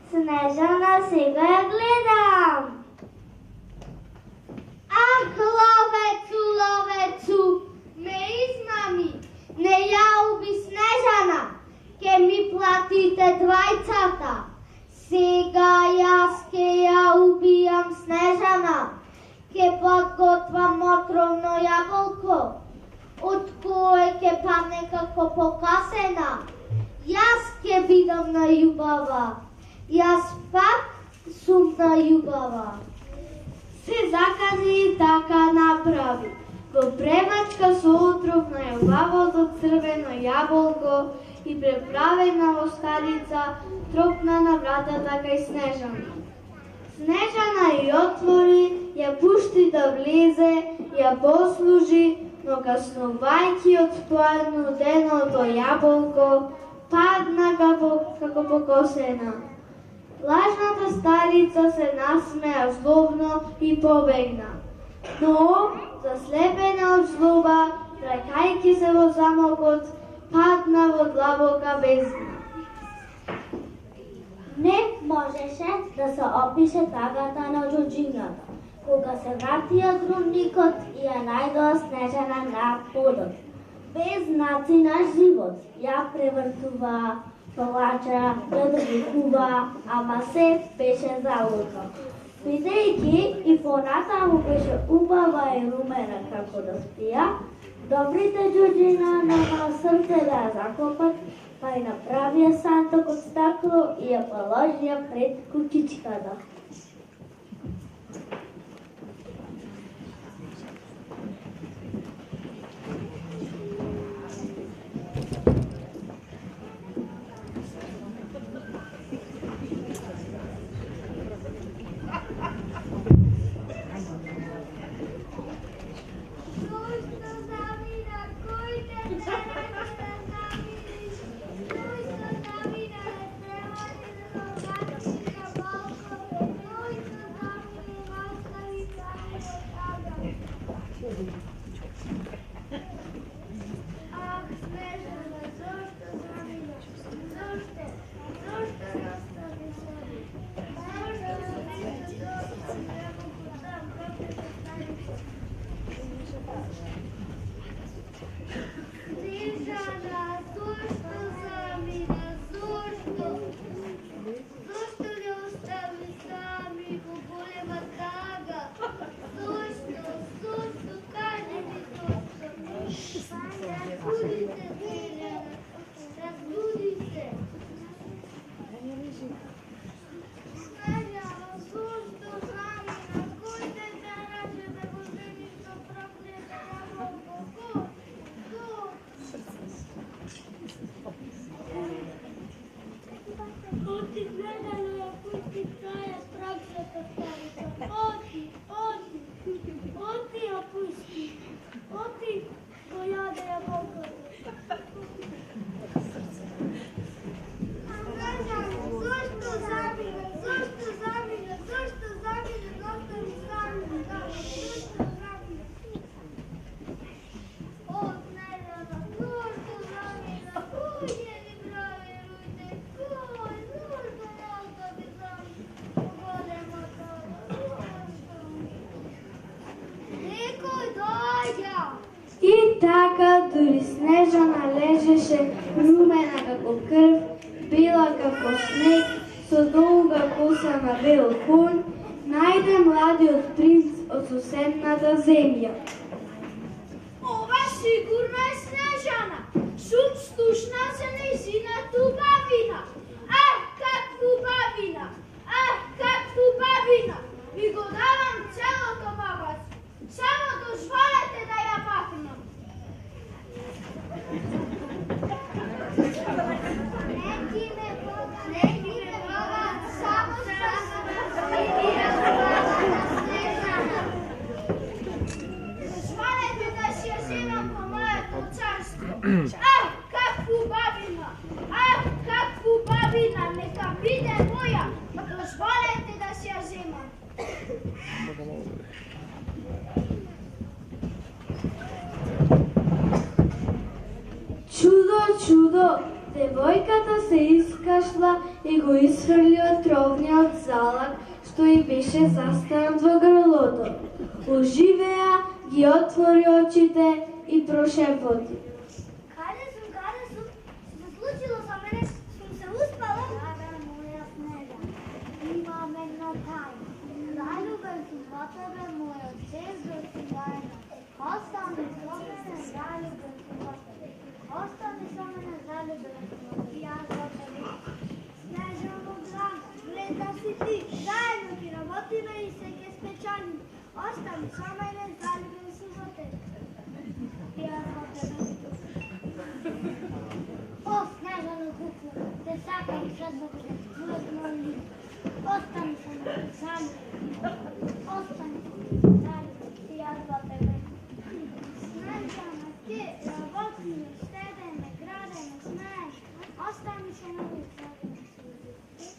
Speaker 3: Снежана, сега ја гледам. Ах, ловецу, ловецу, ме измами, не ја уби Снежана, ке ми платите двајцата. Сега јас ке ја убијам Снежана, ке подготвам отровно јаболко, од кое ке падне како покасена. Јас ке бидам најубава, јас пак сум најубава. Се закази и така направи. Го премачка со отров на јубавото црвено јаболко и преправена во скарица, тропна на вратата кај Снежана. Снежана ја отвори, ја пушти да влезе, ја послужи, но каснувајќи од поануденото јаболко, падна како покосена. Лажната старица се насмеа злобно и побегна. Но, заслепена од злоба, тракајќи се во замокот, падна во длабока бездна. Не можеше да се опише тагата на џуџињата. Кога се вратија друмникот и ја најдоа Снежана на подот. Без знаци на живот, ја превртува, палача, ја довикува, ама се беше залудно. Бидејќи и понатаму беше убава и румена како да спија, добрите џуџина нема срце да ја закопат, па и направија санток од стакло и ја положија пред куќичката. Така дури Снежана лежеше румена како крв, бела како снег, со долга коса на бел конј, најде младиот принц од соседната земја.
Speaker 1: Ова сигурно е Снежана. Шум слушна се нејзината убавина. Ах, каква убавина! Ах, каква убавина! Ви го давам целото богатство. Само дозволете да ја махнам. Каква бабина! Каква бабина! Нека биде моја! Дозволете да се ја земам.
Speaker 4: Чудо, чудо! Девојката се искашла и го исфрли од тровниот залак, што и беше застанат во грлото. Оживеа, ги отвори очите и прошепоти.
Speaker 1: Каде сум? Се случило со мене? Сум се успала? Моја снега. Имам една тајна. Заљубен сум во тебе, мојот чездор си заедно. Остани со мене, заљубен сум во тебе. Остани со мене, заљубен сум во тебе. Јас во тебе. Снежано драга, вредна си ти. Заедно ти работиме и се ке спечалиме. Остани со мене, заљубен сум во тебе. Јас во тебе. О, снежано кукло, те сакам средботе, твојот мој лик. Остани со мене, заљубен. Остани со мене, заљубен. Јас во тебе. Снежано, ти работиме, штедеме, градеме, смееш. Остани со мене, заљубен.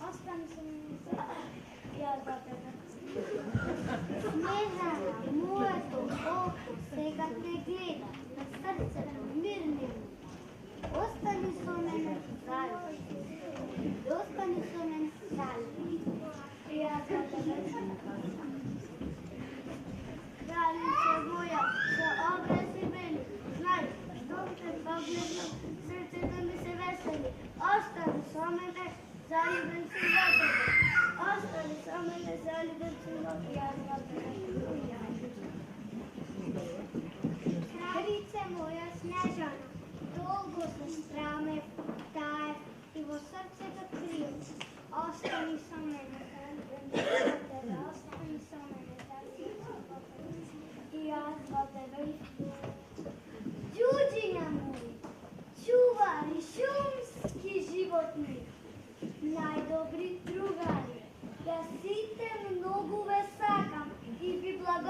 Speaker 1: Остани со мене, заљубен. Јас во тебе. Снежана, моето око сега те гледа, на срцето мирни. Остани со мене, заљубен. Остани со мене, заљубен. Јас во тебе. Кралице моја, со образи бели, знај, што те погледнам, срцето ми се весели. Остани со мене, заљубен сум во тебе. Остани со мене, заљубен сум во тебе. Јас во тебе. Крице моја снежана, долго се страмев, таев и во срцето крив. Остани со мене, заљубен сум во тебе. Остани со мене, заљубен сум во тебе. Јас во тебе. Ѓуѓиња мои, чувари, шумски животни, најдобри другари, ја сите многу ве сакам и ви благодарам.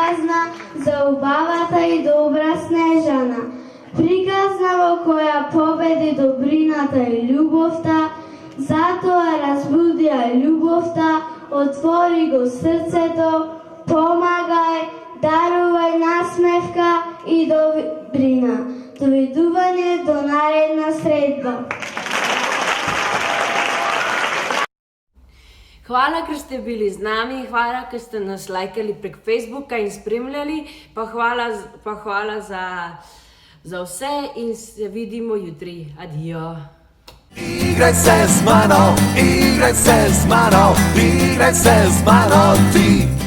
Speaker 4: приказна, заубавата и добра Снежана. Приказна во која победи добрината и љубовта, затоа разбуди ја љубовта, отвори го срцето, помагај, дарувај насмевка и добрина. Довидување до наредна средба.
Speaker 2: Hvala, ker ste bili z nami, hvala, ker ste nas lajkali prek Facebooka in spremljali, pa hvala za vse in se vidimo jutri. Adijo.
Speaker 14: Igraj se z mano, igraj se z mano, igraj se z mano ti.